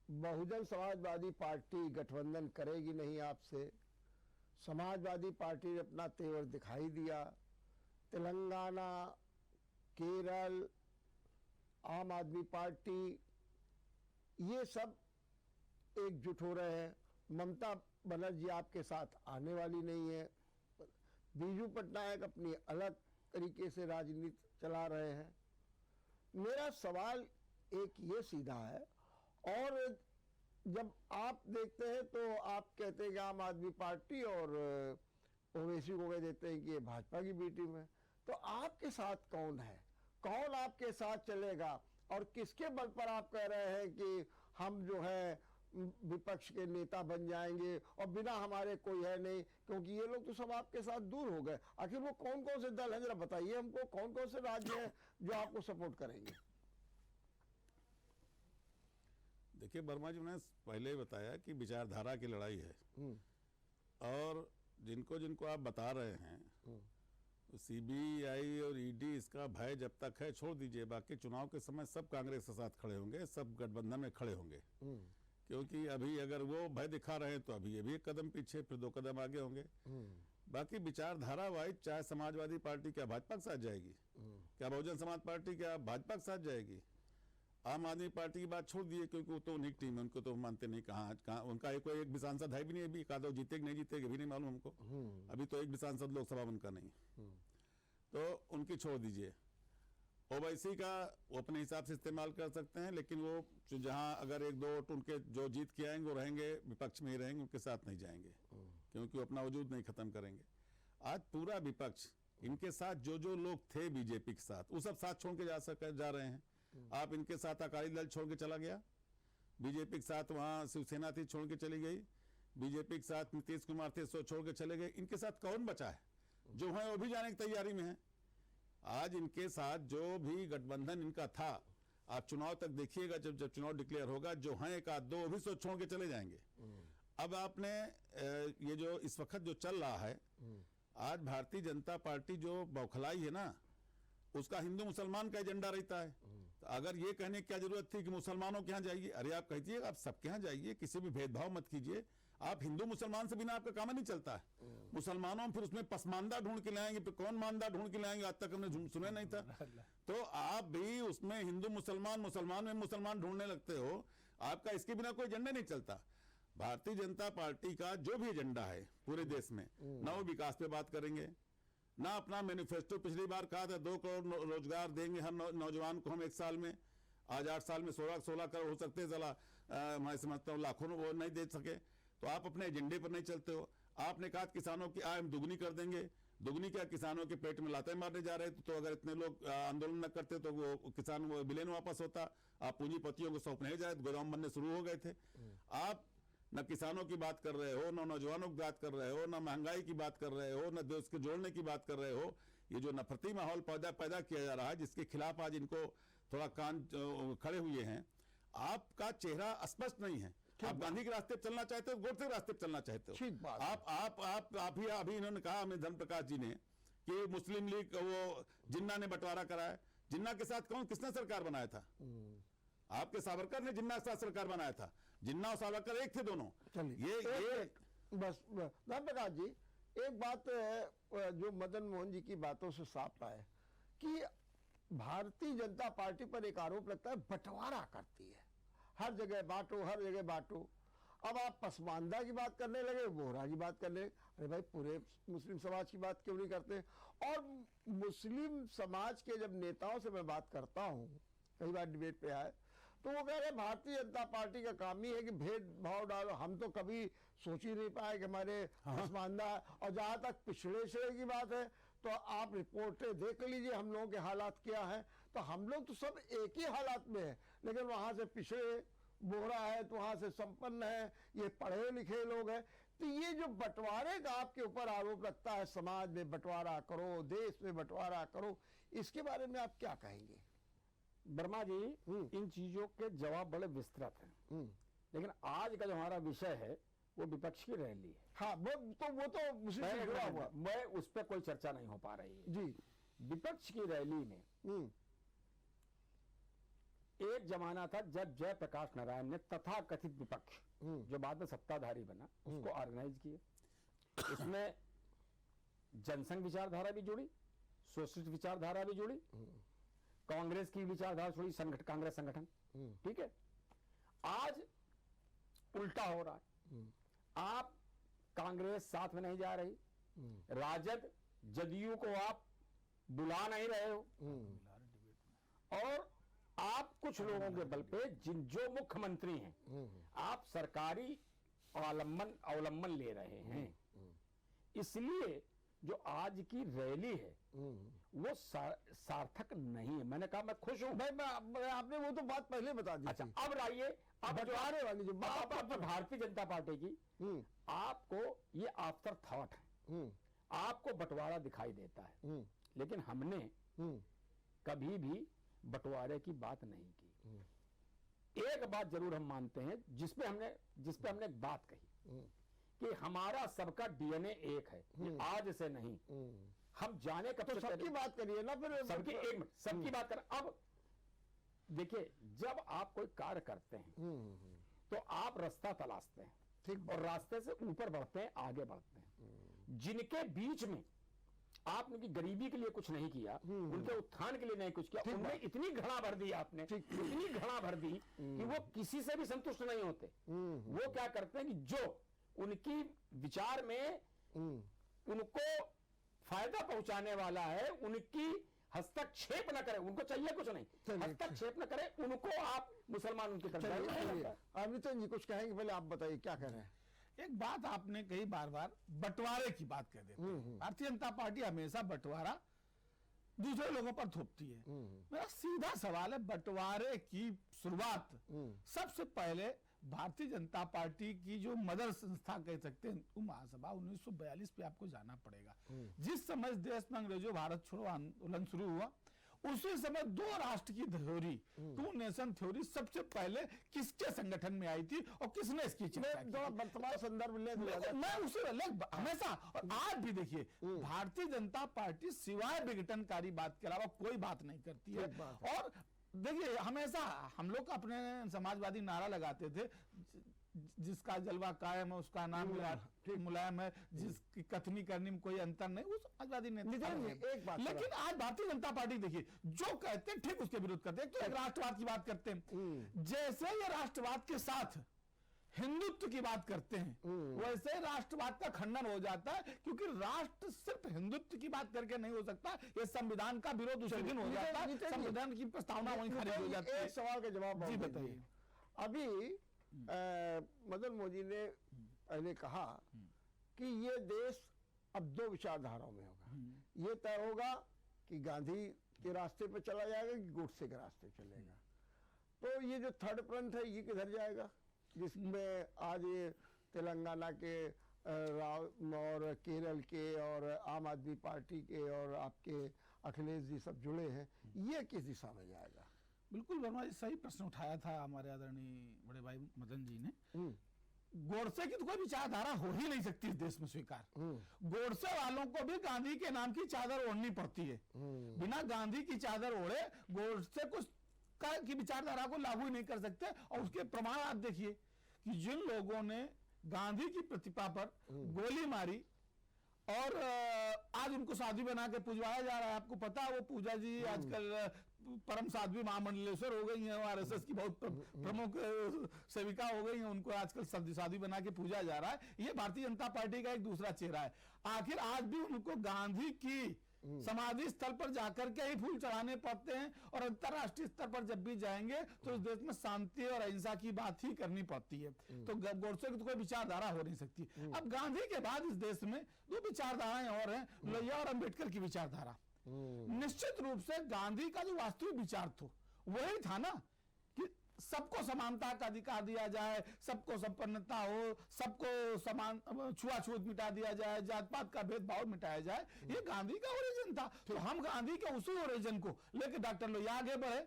बहुजन समाजवादी पार्टी गठबंधन करेगी नहीं आपसे। समाजवादी पार्टी ने अपना तेवर दिखाई दिया, तेलंगाना, केरल, आम आदमी पार्टी, ये सब एकजुट हो रहे हैं। ममता बनर्जी आपके साथ आने वाली नहीं है। बीजू पटनायक अपनी अलग तरीके से राजनीति चला रहे हैं। मेरा सवाल एक ये सीधा है, और जब आप देखते हैं तो आप कहते हैं कि आम आदमी पार्टी और ओवैसी को कह देते हैं कि ये भाजपा की बी टीम है, तो आपके साथ कौन है? कौन आपके साथ चलेगा? और किसके बल पर आप कह रहे हैं कि हम जो है विपक्ष के नेता बन जाएंगे और बिना हमारे कोई है नहीं, क्योंकि ये लोग तो सब आपके साथ दूर हो गए। आखिर वो कौन कौन से दल हैं, जरा बताइए हमको, कौन कौन से राज्य हैं जो आपको सपोर्ट करेंगे? देखिए वर्मा जी, मैंने पहले ही बताया कि विचारधारा की लड़ाई है, और जिनको जिनको आप बता रहे हैं सीबीआई और ईडी, इसका भय जब तक है छोड़ दीजिए। बाकी चुनाव के समय सब कांग्रेस के साथ खड़े होंगे, सब गठबंधन में खड़े होंगे, क्योंकि अभी अगर वो भय दिखा रहे हैं तो अभी ये भी एक कदम पीछे, फिर 2 कदम आगे होंगे। बाकी विचारधारा वाइज, चाहे समाजवादी पार्टी क्या भाजपा के साथ जाएगी, क्या बहुजन समाज पार्टी क्या भाजपा के साथ जाएगी, आम आदमी पार्टी की बात छोड़ दिए क्योंकि वो तो उन्हीं की टीम है, उनको तो मानते नहीं। कहाँ उनका एक भी सांसद है भी नहीं, अभी एकादो जीतेगा नहीं जीतेगा भी नहीं मालूम हमको। अभी तो एक भी सांसद लोकसभा उनका नहीं, तो उनकी छोड़ दीजिए। ओवैसी का वो अपने हिसाब से इस्तेमाल कर सकते हैं, लेकिन वो जहां अगर 1-2 वोट उनके जो जीत के आएंगे वो रहेंगे, विपक्ष में ही रहेंगे, उनके साथ नहीं जाएंगे, क्योंकि वो अपना वजूद नहीं खत्म करेंगे। आज पूरा विपक्ष इनके साथ जो लोग थे बीजेपी के साथ वो सब साथ छोड़ के जा रहे हैं। आप इनके साथ अकाली दल छोड़ के चला गया, बीजेपी के साथ वहां शिवसेना थी छोड़ के चली गई, बीजेपी के साथ नीतीश कुमार थे सो छोड़ के चले गए। इनके साथ कौन बचा है? जो है वो भी जाने की तैयारी में है। आज इनके साथ जो भी गठबंधन इनका था, आप चुनाव तक देखिएगा, जब चुनाव डिक्लेयर होगा, जो हैं एक आध दो भी सो छोड़ के चले जाएंगे। अब आपने ये जो इस वक्त जो चल रहा है, आज भारतीय जनता पार्टी जो बौखलाई है ना, उसका हिंदू मुसलमान का एजेंडा रहता है। तो अगर ये कहने की क्या जरूरत थी कि मुसलमानों के यहाँ जाइए? अरे आप कहिए आप सबके यहाँ जाइए, किसी भी भेदभाव मत कीजिए। आप हिंदू मुसलमान से बिना आपका काम नहीं चलता है। मुसलमानों में फिर उसमें पसमानदा ढूंढ के लाएंगे, फिर कौन मानदा ढूंढ के लाएंगे, आज तक हमने सुना नहीं था। तो आप भी उसमें हिंदू मुसलमान, मुसलमान में मुसलमान ढूंढने लगते हो। आपका इसके बिना कोई एजेंडा नहीं चलता। भारतीय जनता पार्टी का जो भी एजेंडा है पूरे देश में, ना वो विकास पे बात करेंगे, ना अपना मैनिफेस्टो पिछली बार कहा था 2 करोड़ रोजगार देंगे हर नौजवान को हम 1 साल में। आज 8 साल में 16 करोड़ हो सकते हैं, मैं समझता हूँ लाखों वो नहीं दे सके। तो आप अपने एजेंडे पर नहीं चलते हो। आपने कहा किसानों की आय हम दुगनी कर देंगे, दुगनी क्या, किसानों के पेट में लातें मारने जा रहे थे। तो अगर इतने लोग आंदोलन न करते तो वो किसान वो विलेन वापस होता। आप पूंजीपतियों को सौंपने जाए तो गोदाम बनने शुरू हो गए थे। आप न किसानों की बात कर रहे हो, न नौजवानों की बात कर रहे हो, न महंगाई की बात कर रहे हो, न देश के जोड़ने की बात कर रहे हो। ये जो नफरती माहौल पैदा किया जा रहा है, जिसके खिलाफ आज इनको थोड़ा कान खड़े हुए हैं। आपका चेहरा स्पष्ट नहीं है। आप गांधी के रास्ते चलना चाहते हो, गोडसे के रास्ते चलना चाहते हो। ठीक बात। आप ही अभी इन्होंने कहा हमें धर्म प्रकाश जी ने कि मुस्लिम लीग वो जिन्ना ने बंटवारा कराया। जिन्ना के साथ कौन किसने सरकार बनाया था? आपके सावरकर ने जिन्ना के साथ सरकार बनाया था। जिन्ना और सावरकर एक थे दोनों। ये बस धर्म प्रकाश जी, एक बात जो मदन मोहन जी की बातों से साफ है कि भारतीय जनता पार्टी पर एक आरोप लगता है बंटवारा करती है, हर जगह बांटो, हर जगह बांटो। अब आप पसमानदा की बात करने लगे, बोहरा की बात करने, अरे भाई पूरे मुस्लिम समाज की बात क्यों नहीं करते? और मुस्लिम समाज के जब नेताओं से मैं बात करता हूँ, कई बार डिबेट पे आए, तो वो कह रहे भारतीय जनता पार्टी का काम ही है कि भेदभाव डालो। हम तो कभी सोच ही नहीं पाए कि हमारे पसमानदा। और जहां तक पिछड़े श्रेणी की बात है, तो आप रिपोर्टें देख लीजिए हम लोगों के हालात क्या है। तो हम लोग तो सब एक ही हालात में है, लेकिन वहां से पिछड़े बोहरा है, तो वहां से संपन्न है, ये पढ़े लिखे लोग हैं। तो ये जो बंटवारे का आपके ऊपर आरोप लगता है, समाज में बंटवारा करो, देश में बंटवारा करो, इसके बारे में आप क्या कहेंगे? वर्मा जी, इन चीजों के जवाब बड़े विस्तृत हैं, लेकिन आज का जो हमारा विषय है वो विपक्ष की रैली है। हाँ, वो तो मुझे जुड़ा हुआ, मैं उस पर कोई चर्चा नहीं हो पा रही है जी। विपक्ष की रैली में एक जमाना था जब जयप्रकाश नारायण ने तथाकथित विपक्ष, जो बाद में सत्ताधारी बना, उसको ऑर्गेनाइज किया। इसमें जनसंघ विचारधारा भी जुड़ी, सोशलिस्ट विचारधारा भी जुड़ी, कांग्रेस की विचारधारा जुड़ी, कांग्रेस संगठन, ठीक है। आज उल्टा हो रहा है। आप कांग्रेस साथ में नहीं जा रही, राजद जदयू को आप बुला नहीं रहे हो, और आप कुछ लोगों के बल पे जो मुख्यमंत्री हैं, आप सरकारी अवलंबन ले रहे हैं। इसलिए जो आज की रैली है वो सार्थक नहीं है। मैंने कहा मैं खुश हूं भाई, आपने वो तो बात पहले बता दी। अच्छा, अब आइए, अब बंटवारे वाली जो बात अब भारतीय जनता पार्टी की, आपको ये आफ्टर थॉट है, आपको बंटवारा दिखाई देता है, लेकिन हमने कभी भी बंटवारे की बात नहीं की। एक बात जरूर हम मानते हैं, जिसपे हमने एक बात कही कि हमारा सबका डीएनए एक है, ये आज से नहीं, हम जाने कब तो सबकी बात करिए ना, फिर सबकी बात कर। अब देखिए, जब आप कोई कार्य करते हैं तो आप रास्ता तलाशते हैं, ठीक, और रास्ते से ऊपर बढ़ते हैं, आगे बढ़ते हैं। जिनके बीच में आपने की गरीबी के लिए कुछ नहीं किया, उनके उत्थान के लिए नहीं कुछ किया, उनमें इतनी घड़ा भर दी आपने, इतनी घड़ा भर दी कि वो किसी से भी संतुष्ट नहीं होते। वो क्या करते हैं कि जो उनकी विचार में उनको फायदा पहुंचाने वाला है, उनकी हस्तक्षेप न करे, उनको चाहिए कुछ नहीं, हस्तक्षेप न करे, उनको आप मुसलमान उनकी तरफ। अमृतन जी कुछ कहेंगे, पहले आप बताइए क्या कह रहे हैं। एक बात आपने कही बार बार, बंटवारे की बात कह देते हैं। भारतीय जनता पार्टी हमेशा बंटवारा दूसरे लोगों पर थोपती है। मेरा सीधा सवाल है, बंटवारे की शुरुआत सबसे पहले भारतीय जनता पार्टी की जो मदर संस्था कह सकते हैं, हिंदू महासभा 1942 पे आपको जाना पड़ेगा। जिस समय देश में अंग्रेजों भारत छोड़ो आंदोलन शुरू हुआ, उसी समय दो राष्ट्र की थ्योरी, टू नेशन थ्योरी सबसे पहले किसके संगठन में आई थी और किसने इसकी चर्चा की? वर्तमान संदर्भ ले मैं उसी हमेशा, और आज भी देखिए भारतीय जनता पार्टी सिवाय विघटनकारी बात के अलावा कोई बात नहीं करती है। और देखिए हमेशा हम लोग अपने समाजवादी नारा लगाते थे, जिसका जलवा कायम है उसका नाम मुलायम है, जिसकी कथनी करनी में कोई अंतर नहीं, उस समाजवादी नेता एक बात। लेकिन आज भारतीय जनता पार्टी देखिए जो कहते हैं ठीक उसके विरोध करते हैं। तो एक राष्ट्रवाद की बात करते हैं, जैसे ये राष्ट्रवाद के साथ हिंदुत्व की बात करते हैं वैसे राष्ट्रवाद का खंडन हो जाता है, क्योंकि राष्ट्र सिर्फ हिंदुत्व की बात करके नहीं हो सकता। ये संविधान का विरोध उसी दिन हो जाता है, संविधान की प्रस्तावना वहीं खारिज हो जाती है। एक सवाल का जवाब जी बताइए। अभी मदन मोदी ने पहले कहा कि ये देश अब दो विचारधाराओं में होगा। ये तय होगा कि गांधी के रास्ते पे चला जाएगा कि गोडसे के रास्ते चलेगा। तो ये जो थर्ड फ्रंट है ये किधर जाएगा, जिसमें आज ये तेलंगाना के और केरल के और आम आदमी पार्टी के और आपके अखिलेश जी सब जुड़े हैं, ये किस दिशा में जाएगा? बिल्कुल वर्मा जी सही प्रश्न उठाया था हमारे आदरणीय बड़े भाई मदन जी ने। गोडसे की तो कोई विचारधारा हो ही नहीं सकती इस देश में स्वीकार। गोडसे वालों को भी गांधी के नाम की चादर ओढ़नी पड़ती है। बिना गांधी की चादर ओढ़े गोडसे को की विचारधारा को लागू ही नहीं कर सकते। और उसके प्रमाण आप देखिए कि जिन लोगों ने गांधी की प्रतिमा पर गोली मारी और आज उनको साध्वी बना के पूजवाया जा रहा है। आपको पता है वो पूजा जी आजकल परम साध्वी महामंडलेश्वर हो गई हैं, आरएसएस की बहुत प्रमुख सेविका हो गई हैं, उनको आजकल साध्वी बना के पूजा जा रहा है। ये भारतीय जनता पार्टी का एक दूसरा चेहरा है। आखिर आज भी उनको गांधी की समाधि स्थल पर जाकर के ही फूल चढ़ाने पड़ते हैं, और अंतरराष्ट्रीय स्तर पर जब भी जाएंगे तो इस देश में शांति और अहिंसा की बात ही करनी पड़ती है। तो गोडसे की तो कोई विचारधारा हो नहीं सकती। अब गांधी के बाद इस देश में दो विचारधाराएं और हैं, लोहिया और अंबेडकर की विचारधारा। निश्चित रूप से गांधी का जो वास्तविक विचार था वही था ना कि सबको समानता का अधिकार दिया जाए, सबको संपन्नता हो, सबको समान छुआछूत मिटा दिया जाए, जात पात का भेदभाव मिटाया जाए। ये गांधी का ओरिजिन था। तो हम गांधी के उसी ओरिजिन को लेकर डॉक्टर लोहिया आगे बढ़े।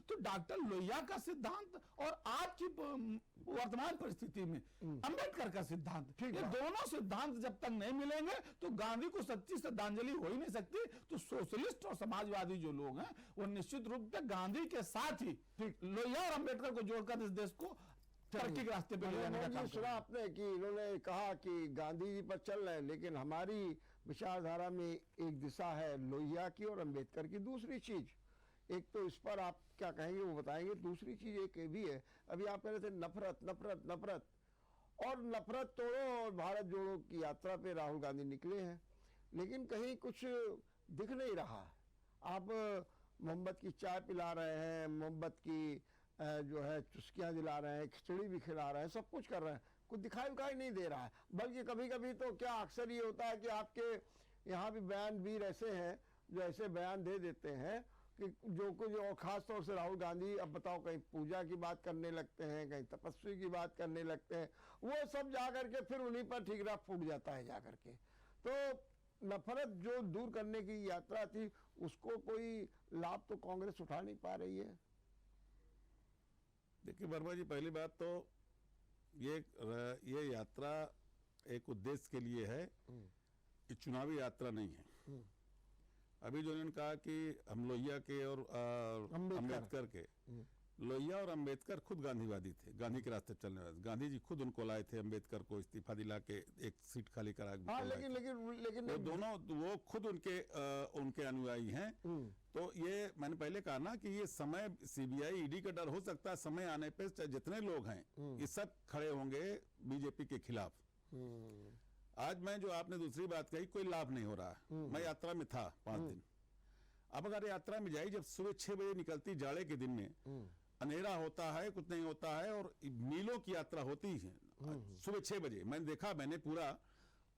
तो डॉक्टर लोहिया का सिद्धांत और आज की वर्तमान परिस्थिति में अंबेडकर का सिद्धांत, ये दोनों सिद्धांत जब तक नहीं मिलेंगे तो गांधी को सच्ची श्रद्धांजलि हो ही नहीं सकती। तो सोशलिस्ट और समाजवादी जो लोग हैं वो निश्चित रूप से गांधी के साथ ही लोहिया और अंबेडकर को जोड़कर इस देश को तरक्की के रास्ते पे ले जाने का काम सुना आपने कि इन्होंने कहा कि गांधी जी पर चल रहे हैं, लेकिन हमारी विचारधारा में एक दिशा है लोहिया की और अंबेडकर की। दूसरी चीज, एक तो इस पर आप क्या कहेंगे वो बताएंगे। दूसरी चीज एक ये भी है, अभी आप कह रहे थे नफरत नफरत नफरत, और नफरत तोड़ो और भारत जोड़ो की यात्रा पे राहुल गांधी निकले हैं, लेकिन कहीं कुछ दिख नहीं रहा। आप मोहब्बत की चाय पिला रहे हैं, मोहब्बत की जो है चुस्कियां दिला रहे हैं, खिचड़ी भी खिला रहे हैं, सब कुछ कर रहे हैं, कुछ दिखाई नहीं दे रहा है। बल्कि कभी कभी तो क्या अक्सर ये होता है कि आपके यहाँ भी बयान वीर ऐसे हैं जो ऐसे बयान दे देते हैं कि जो कुछ, और खास तौर से राहुल गांधी अब बताओ कहीं पूजा की बात करने लगते हैं, कहीं तपस्वी की बात करने लगते हैं, वो सब जा करके फिर उन्हीं पर ठीकरा फूट जाता है जा करके। तो नफरत जो दूर करने की यात्रा थी उसको कोई लाभ तो कांग्रेस उठा नहीं पा रही है। देखिए वर्मा जी, पहली बात तो ये यात्रा एक उद्देश्य के लिए है, ये चुनावी यात्रा नहीं है। अभी जो उन्होंने कहा कि हम लोहिया के और अम्बेडकर के, लोहिया और अम्बेडकर खुद गांधीवादी थे, गांधी के रास्ते चलने वाले। गांधी जी खुद उनको लाए थे, अम्बेडकर को इस्तीफा दिला के एक सीट खाली करा के। हाँ, लेकिन वो दोनों वो खुद उनके अनुयायी हैं। तो ये मैंने पहले कहा ना कि ये समय सीबीआई ईडी का डर हो सकता है, समय आने पे जितने लोग हैं ये सब खड़े होंगे बीजेपी के खिलाफ। आज मैं जो आपने दूसरी बात कही, कोई लाभ नहीं हो रहा है। मैं यात्रा में था 5 दिन। अब अगर यात्रा में जाई, जब सुबह 6 बजे निकलती, जाड़े के दिन में अंधेरा होता है, कुछ नहीं होता है, और मीलों की यात्रा होती है, सुबह 6 बजे मैंने देखा, मैंने पूरा,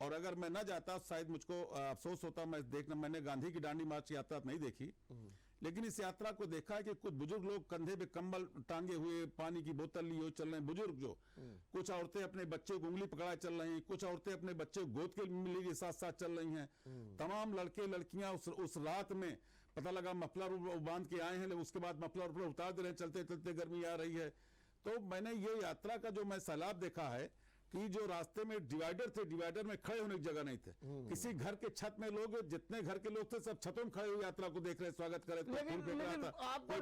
और अगर मैं ना जाता शायद मुझको अफसोस होता। मैंने गांधी की दांडी मार्च यात्रा नहीं देखी, लेकिन इस यात्रा को देखा है कि कुछ बुजुर्ग लोग कंधे पे कंबल टांगे हुए, पानी की बोतल लिए हुए चल रहे हैं, बुजुर्ग जो, कुछ औरतें अपने बच्चे को उंगली पकड़ाए चल रही हैं, कुछ औरतें अपने बच्चे को गोद के लिए साथ साथ चल रही हैं। तमाम लड़के लड़कियां उस रात में पता लगा मफलर बांध के आए हैं, लेकिन उसके बाद मफलर उतार दे रहे हैं, चलते चलते गर्मी आ रही है। तो मैंने ये यात्रा का जो मैं सैलाब देखा है कि जो रास्ते में डिवाइडर थे, डिवाइडर में खड़े होने की जगह नहीं थे। किसी घर के छत में लोग, जितने घर के लोग थे सब छतों में खड़े हुए यात्रा को देख रहे, स्वागत कर रहे थे। लेकिन आपको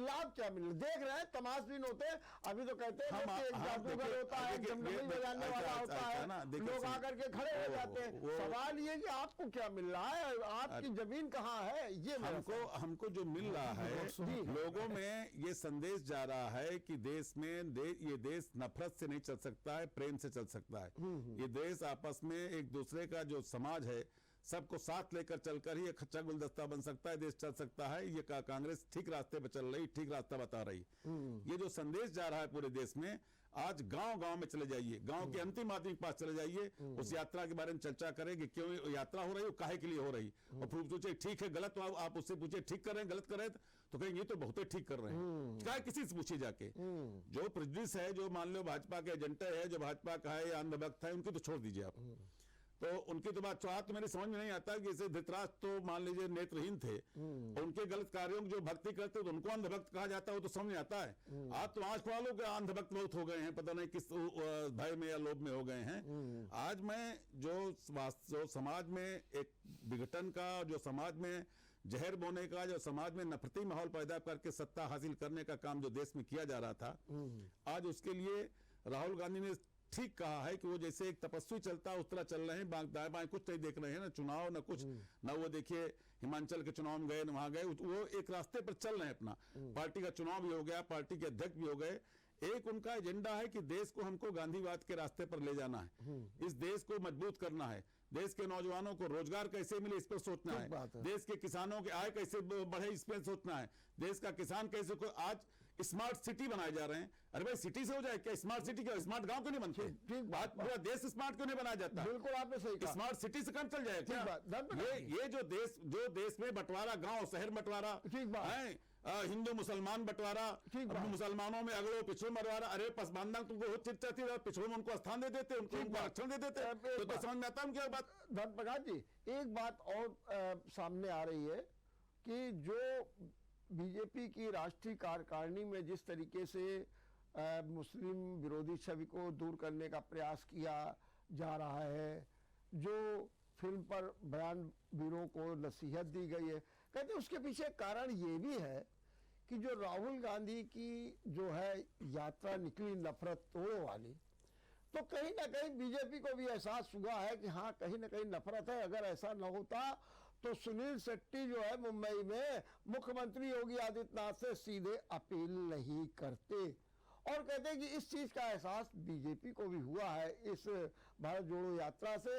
लाभ क्या मिल देख रहे हैं? तमाशबीन होते हैं। अभी तो कहते हैं कि एक जादूगर होता है, जमजमी बजाने वाला होता है, लोग आकर के खड़े हो जाते हैं। सवाल ये कि आपको क्या मिल रहा है, आपकी जमीन कहाँ है? ये हमको जो मिल रहा है, लोगों में ये संदेश जा रहा है कि देश में ये देश नफरत से नहीं चल सकता, प्रेम से चल सकता है। ये देश आपस में एक दूसरे का जो समाज है, सबको साथ लेकर चलकर ही एक अच्छा गुलदस्ता बन सकता है, देश चल सकता है। ये कांग्रेस ठीक रास्ते पर चल रही, ठीक रास्ता बता रही। ये जो संदेश जा रहा है पूरे देश में, आज गांव-गांव में चले जाइए, गांव के अंतिम आदमी के पास चले जाइए, उस यात्रा के बारे में चर्चा करें कि क्यों यात्रा हो रही है, काहे के लिए हो रही, और फिर पूछे ठीक है गलत, तो आप उससे पूछे ठीक कर रहे हैं, गलत कर रहे हैं, तो कहेंगे ये तो बहुत ठीक कर रहे हैं। क्या किसी से पूछिए जाके, जो प्रेजुडिस है, जो मान लो भाजपा के एजेंडा है, जो भाजपा का है या अंधभक्त है, उनकी तो छोड़ दीजिए आप। तो उनकी तो बात तो मेरी समझ में नहीं आता कि जैसे धृतराष्ट्र तो मान लीजिए नेत्रहीन थे, और उनके गलत कार्यों की जो भक्ति करते तो उनको अंधभक्त कहा जाता है, वो तो समझ में आता है। आज तो आंख वालों के अंधभक्त बहुत हो गए हैं, पता नहीं किस भय में या लोभ में हो गए हैं। आज मैं जो समाज में एक विघटन का, जो समाज में जहर बोने का, जो समाज में नफरती माहौल पैदा करके सत्ता हासिल करने का काम जो देश में किया जा रहा था, आज उसके लिए राहुल गांधी ने ठीक कहा है कि वो जैसे एक तपस्वी चलता है उस तरह चल रहे हैं, दाएं बाएं कुछ नहीं देख रहे हैं, ना चुनाव ना कुछ, ना वो देखिए हिमाचल के चुनाव में गए, न वहां गए, वो एक रास्ते पर चल रहे हैं अपना। पार्टी का चुनाव भी हो गया, पार्टी के अध्यक्ष भी हो गए। एक उनका एजेंडा है कि देश को हमको गांधीवाद के रास्ते पर ले जाना है, इस देश को मजबूत करना है, देश के नौजवानों को रोजगार कैसे मिले इस पर सोचना है, देश के किसानों की आय कैसे बढ़े इस पर सोचना है, देश का किसान कैसे को आज स्मार्ट सिटी बनाए जा रहे हैं। अरे भाई सिटी से हो जाए क्या? स्मार्ट सिटी क्या स्मार्ट गांव क्यों नहीं बनते? बात पूरा देश स्मार्ट क्यों नहीं बनाया जाता? बिल्कुल आपने सही कहा। स्मार्ट सिटी से काम चल जाए क्या? ये जो देश में बंटवारा, गांव शहर बंटवारा है, हिंदू मुसलमान बंटवारा, मुसलमानों में अगड़ो पिछड़ो बंटवारा, अरे पसमानदा तुमको चिट्ठी पिछड़ों में उनको स्थान दे देते, उनको आरक्षण दे देते, तो समझ में आता है क्या बात? धर्म प्रकाश जी, एक बात और सामने आ रही है कि जो बीजेपी की राष्ट्रीय कार्यकारिणी में जिस तरीके से मुस्लिम विरोधी छवि को दूर करने का प्रयास किया जा रहा है, जो फिल्म पर बयान वीरों को नसीहत दी गई है, कहते उसके पीछे कारण ये भी है कि जो राहुल गांधी की जो है यात्रा निकली नफरत तोड़ो वाली, तो कहीं ना कहीं बीजेपी को भी एहसास हुआ है कि हाँ कहीं ना कहीं नफरत है। अगर ऐसा न होता तो सुनील शेट्टी जो है मुंबई में मुख्यमंत्री योगी आदित्यनाथ से सीधे अपील नहीं करते, और कहते हैं कि इस चीज का एहसास बीजेपी को भी हुआ है इस भारत जोड़ो यात्रा से।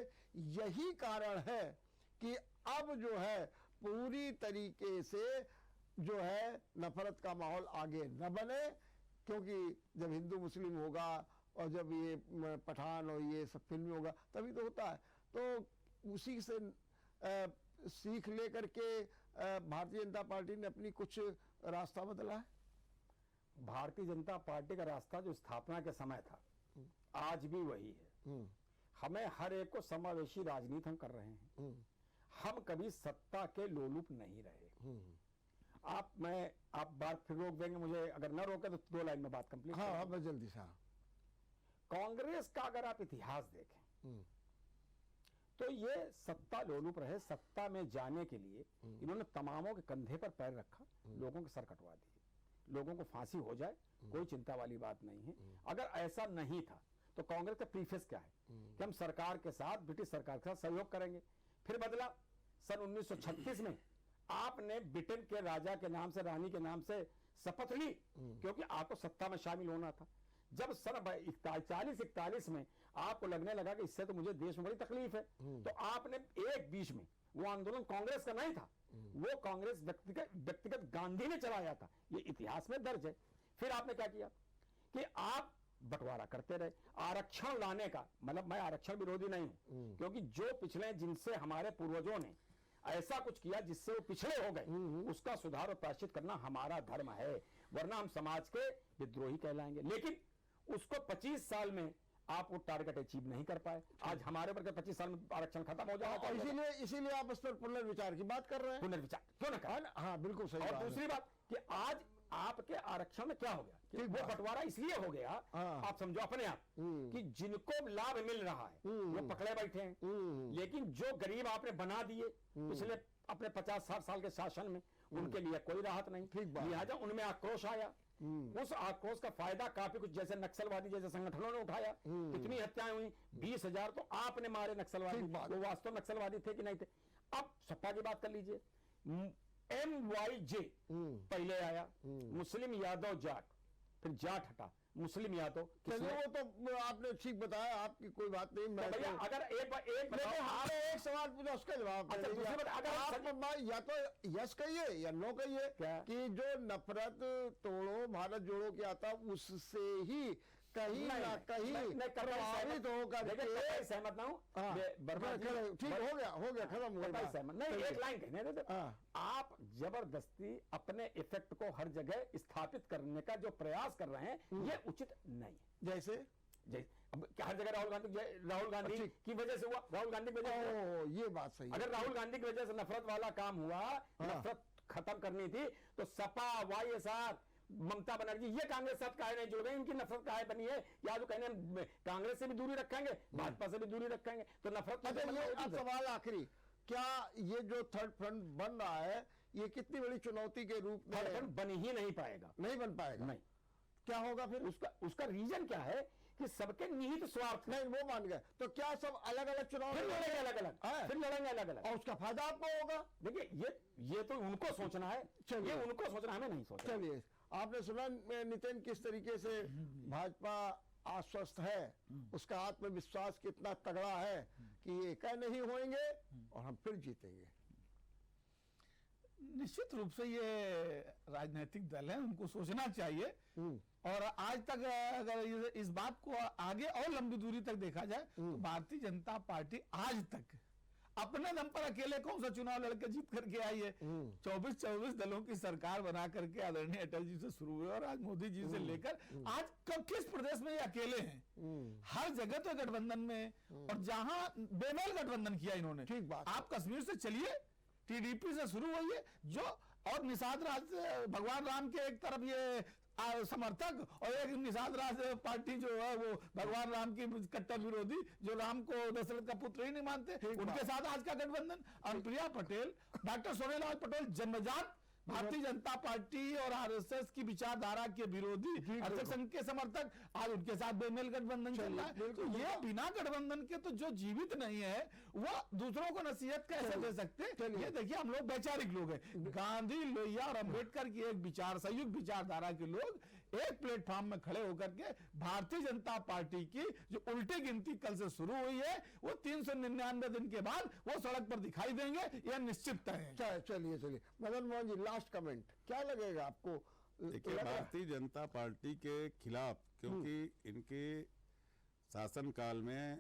यही कारण है कि अब जो है पूरी तरीके से जो है नफरत का माहौल आगे न बने, क्योंकि जब हिंदू मुस्लिम होगा और जब ये पठान और ये सब फिल्में होगा तभी तो होता है। तो उसी से सीख लेकर के भारतीय जनता पार्टी ने अपनी कुछ रास्ता बदला है। भारतीय जनता पार्टी का रास्ता जो स्थापना के समय था आज भी वही है। हमें हर एक को समावेशी राजनीति हम कर रहे हैं, हम कभी सत्ता के लोलुप नहीं रहे। आप बात फिर रोक देंगे मुझे, अगर न रोके तो 2 लाइन में बात कंप्लीट। हाँ मैं जल्दी से। कांग्रेस का अगर आप इतिहास देखें तो ये सत्ता लोलुप रहे। सत्ता में जाने के लिए इन्होंने तमामों के कंधे पर पैर रखा, लोगों के सर कटवा दिए, लोगों को फांसी हो जाए कोई चिंता वाली बात नहीं है। अगर ऐसा नहीं था तो कांग्रेस का प्रीफेस क्या है कि हम सरकार के साथ, ब्रिटिश सरकार के साथ सहयोग करेंगे। फिर बदला सन 1936 में आपने ब्रिटेन के राजा के नाम से, रानी के नाम से शपथ ली, क्योंकि आपको सत्ता में शामिल होना था। जब सन 40-41 में आपको लगने लगा कि इससे तो मुझे देश में बड़ी तकलीफ है, तो आपने एक बीच में वो आंदोलन कांग्रेस का नहीं था, वो कांग्रेस व्यक्तिगत गांधी ने चलाया था, ये इतिहास में दर्ज है। फिर आपने क्या किया कि आप बंटवारा करते रहे। आरक्षण लाने का मतलब, मैं आरक्षण विरोधी नहीं हूं, क्योंकि जो पिछले जिनसे हमारे पूर्वजों ने ऐसा कुछ किया जिससे वो पिछड़े हो गए, उसका सुधार और प्रायश्चित करना हमारा धर्म है, वरना हम समाज के विद्रोही कहलाएंगे। लेकिन उसको 25 साल में आप वो टारगेट अचीव नहीं कर पाए। आज हमारे ऊपर 25 साल में आरक्षण खत्म हो जाएगा, और इसीलिए आप इस पर पुनर्विचार की बात कर रहे हैं। पुनर्विचार क्यों ना करें? हाँ, बिल्कुल सही और बात है। दूसरी बात कि आज आपके आरक्षण में क्या हो गया कि वो बंटवारा इसलिए हो गया, हाँ। आप समझो अपने आप कि जिनको लाभ मिल रहा है वो पकड़े बैठे हैं, लेकिन जो गरीब आपने बना दिए पिछले अपने 50-60 साल के शासन में, उनके लिए कोई राहत नहीं। लिहाजा उनमें आक्रोश आया। उस आक्रोश का फायदा काफी कुछ जैसे नक्सलवादी जैसे संगठनों ने उठाया। कितनी हत्याएं हुई, 20,000 तो आपने मारे नक्सलवादी, वो वास्तव नक्सलवादी थे कि नहीं थे। अब सपा की बात कर लीजिए, MYJ पहले आया, मुस्लिम यादव जाट, फिर जाट हटा, मुस्लिम यादव। चलिए, वो तो आपने ठीक बताया, आपकी कोई बात नहीं। मैं भैया तो- अगर एक लेकिन हमें एक सवाल पूछा, उसका जवाब अच्छा, दे दूसरी दीजिए। बात, अगर आप या तो यस कहिए या नो कहिए क्या? कि जो नफरत तोड़ो भारत जोड़ो क्या आता, उससे ही कहीं ना कहीं प्रभावित होकर के सहमत ना हूं। हाँ, वर्मा जी, ठीक हो गया खत्म हो गया। सहमत नहीं, एक लाइन कहने दे। हाँ। आप जबरदस्ती अपने इफेक्ट को हर जगह स्थापित करने का जो प्रयास कर रहे हैं, ये उचित नहीं है। जैसे अब हर जगह राहुल गांधी की वजह से हुआ, राहुल गांधी की वजह से। ये बात सही है। अगर राहुल गांधी की वजह से नफरत वाला काम हुआ, नफरत खत्म करनी थी, तो सपा, YSR, ममता बनर्जी ये कांग्रेस साथ काहे नहीं जुड़ गए? इनकी नफरत काहे बनी है? या जो कहने कांग्रेस से भी दूरी रखेंगे, भाजपा से भी दूरी रखेंगे, तो नफरत। अच्छा, ये अब सवाल आखिरी, क्या ये जो थर्ड फ्रंट बन रहा है, ये कितनी बड़ी चुनौती के रूप में? थर्ड फ्रंट बन ही नहीं पाएगा। नहीं बन पाएगा। नहीं। क्या होगा फिर? उसका रीजन क्या है कि सबके निहित स्वार्थ। नहीं, वो मान गए, तो क्या सब अलग अलग चुनाव फिर लड़ेंगे अलग अलग, हाँ। फिर लड़ेंगे अलग अलग, और उसका फायदा आपको होगा? देखिए ये तो उनको सोचना है, चलिए। ये उनको सोचना, हमें नहीं सोचना। चलिए, आपने सुना नितिन किस तरीके से भाजपा आश्वस्त है, उसका आत्मविश्वास कितना तगड़ा है कि ये एक नहीं होंगे और हम फिर जीतेंगे। निश्चित रूप से ये राजनीतिक दल है, उनको सोचना चाहिए। और आज तक अगर इस बात को आगे और लंबी दूरी तक देखा जाए, तो भारतीय जनता पार्टी आज तक अपने दम पर अकेले कौन सा चुनाव लड़के जीत करके आई है? 24 दलों की सरकार बना करके आदरणीय अटल जी से शुरू हुए और आज मोदी जी से लेकर आज किस प्रदेश में ये अकेले हैं? हर जगह तो गठबंधन में, और जहां बेमेल गठबंधन किया इन्होंने। ठीक बात। आप कश्मीर से चलिए, TDP से शुरू हुई है जो, और निषाद राज भगवान राम के एक तरफ ये समर्थक और एक निषाद राज पार्टी जो है वो भगवान राम की कट्टर विरोधी, जो राम को दशरथ का पुत्र ही नहीं मानते, उनके साथ आज का गठबंधन। अनुप्रिया पटेल, डॉक्टर सोनेलाल पटेल जन्मजात भारतीय जनता पार्टी और RSS की विचारधारा के विरोधी, अध्यक्ष संघ के समर्थक, आज उनके साथ बेमेल गठबंधन चल रहा है। तो ये बिना गठबंधन के तो जो जीवित नहीं है वो दूसरों को नसीहत कैसे दे सकते? ये देखिए, हम लोग वैचारिक लोग हैं। गांधी, लोहिया और अंबेडकर की एक संयुक्त विचारधारा के लोग एक प्लेटफॉर्म में खड़े होकर के भारतीय जनता पार्टी की जो उल्टी गिनती कल से शुरू हुई है, वो 399 दिन के बाद वो सड़क पर दिखाई देंगे, यह निश्चित है। चलिए मदन मोहन जी, लास्ट कमेंट क्या लगेगा आपको? देखिए, भारतीय जनता पार्टी के खिलाफ, क्योंकि इनके शासनकाल में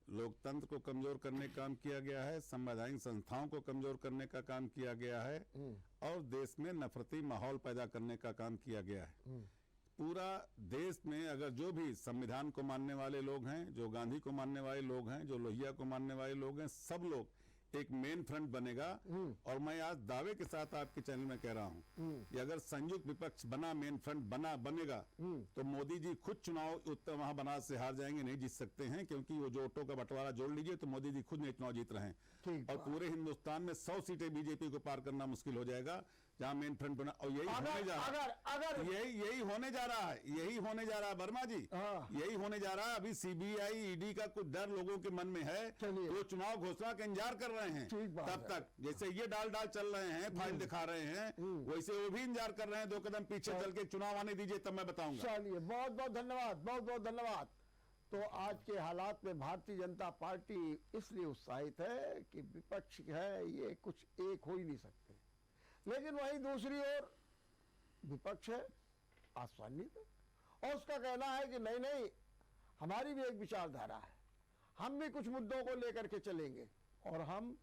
लोकतंत्र को कमजोर करने का काम किया गया है, संवैधानिक संस्थाओं को कमजोर करने का काम किया गया है, और देश में नफरती माहौल पैदा करने का काम किया गया है। पूरा देश में अगर जो भी संविधान को मानने वाले लोग हैं, जो गांधी को मानने वाले लोग हैं, जो लोहिया को मानने वाले लोग हैं, सब लोग एक मेन फ्रंट बनेगा। और मैं आज दावे के साथ आपके चैनल में कह रहा हूं कि अगर संयुक्त विपक्ष बना, मेन फ्रंट बनेगा, तो मोदी जी खुद चुनाव उत्तर वहां बनारस से हार जाएंगे, नहीं जीत सकते हैं, क्योंकि वो जो वोटों का बंटवारा जोड़ लीजिए तो मोदी जी खुद नहीं चुनाव जीत रहे हैं। और पूरे हिंदुस्तान में 100 सीटें बीजेपी को पार करना मुश्किल हो जाएगा जहां मेन फ्रंट बना। और यही होने जा रहा है, यही होने जा रहा है, यही होने जा रहा है वर्मा जी, यही होने जा रहा है। अभी CBI, ED का कुछ डर लोगों के मन में है, वो चुनाव घोषणा का इंतजार कर रहे हैं। तब तक जैसे ये डाल चल रहे हैं, फाइल दिखा रहे हैं, वैसे वो भी इंतजार कर रहे हैं 2 कदम पीछे चल के चुनाव आने दीजिए तब मैं बताऊंगा। चलिए, बहुत बहुत धन्यवाद, बहुत बहुत धन्यवाद। तो आज के हालात में भारतीय जनता पार्टी इसलिए उत्साहित है कि विपक्ष है, ये कुछ एक हो ही नहीं सकते, लेकिन वहीं दूसरी ओर विपक्ष है आशान्वित, और उसका कहना है कि नहीं नहीं, हमारी भी एक विचारधारा है, हम भी कुछ मुद्दों को लेकर के चलेंगे और हम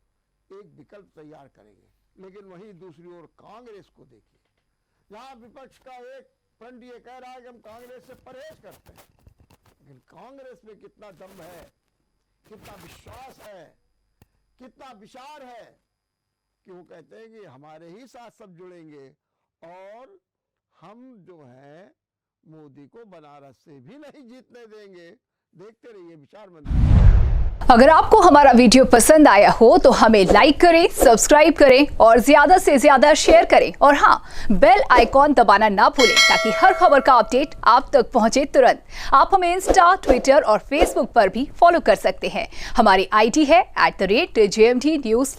एक विकल्प तैयार करेंगे। लेकिन वहीं दूसरी ओर कांग्रेस को देखिए, जहां विपक्ष का एक फ्रंट ये कह रहा है कि हम कांग्रेस से परहेज करते हैं, लेकिन कांग्रेस में कितना दम है, कितना विश्वास है, कितना विचार है कि वो कहते हैं कि हमारे ही साथ सब जुड़ेंगे और हम जो है मोदी को बनारस से भी नहीं जीतने देंगे। देखते रहिए विचार मंथन। अगर आपको हमारा वीडियो पसंद आया हो तो हमें लाइक करें, सब्सक्राइब करें और ज्यादा से ज्यादा शेयर करें और हाँ, बेल आइकॉन दबाना ना भूलें ताकि हर खबर का अपडेट आप तक पहुंचे तुरंत। आप हमें इंस्टा, ट्विटर और फेसबुक पर भी फॉलो कर सकते हैं। हमारी आईडी है @JMT News।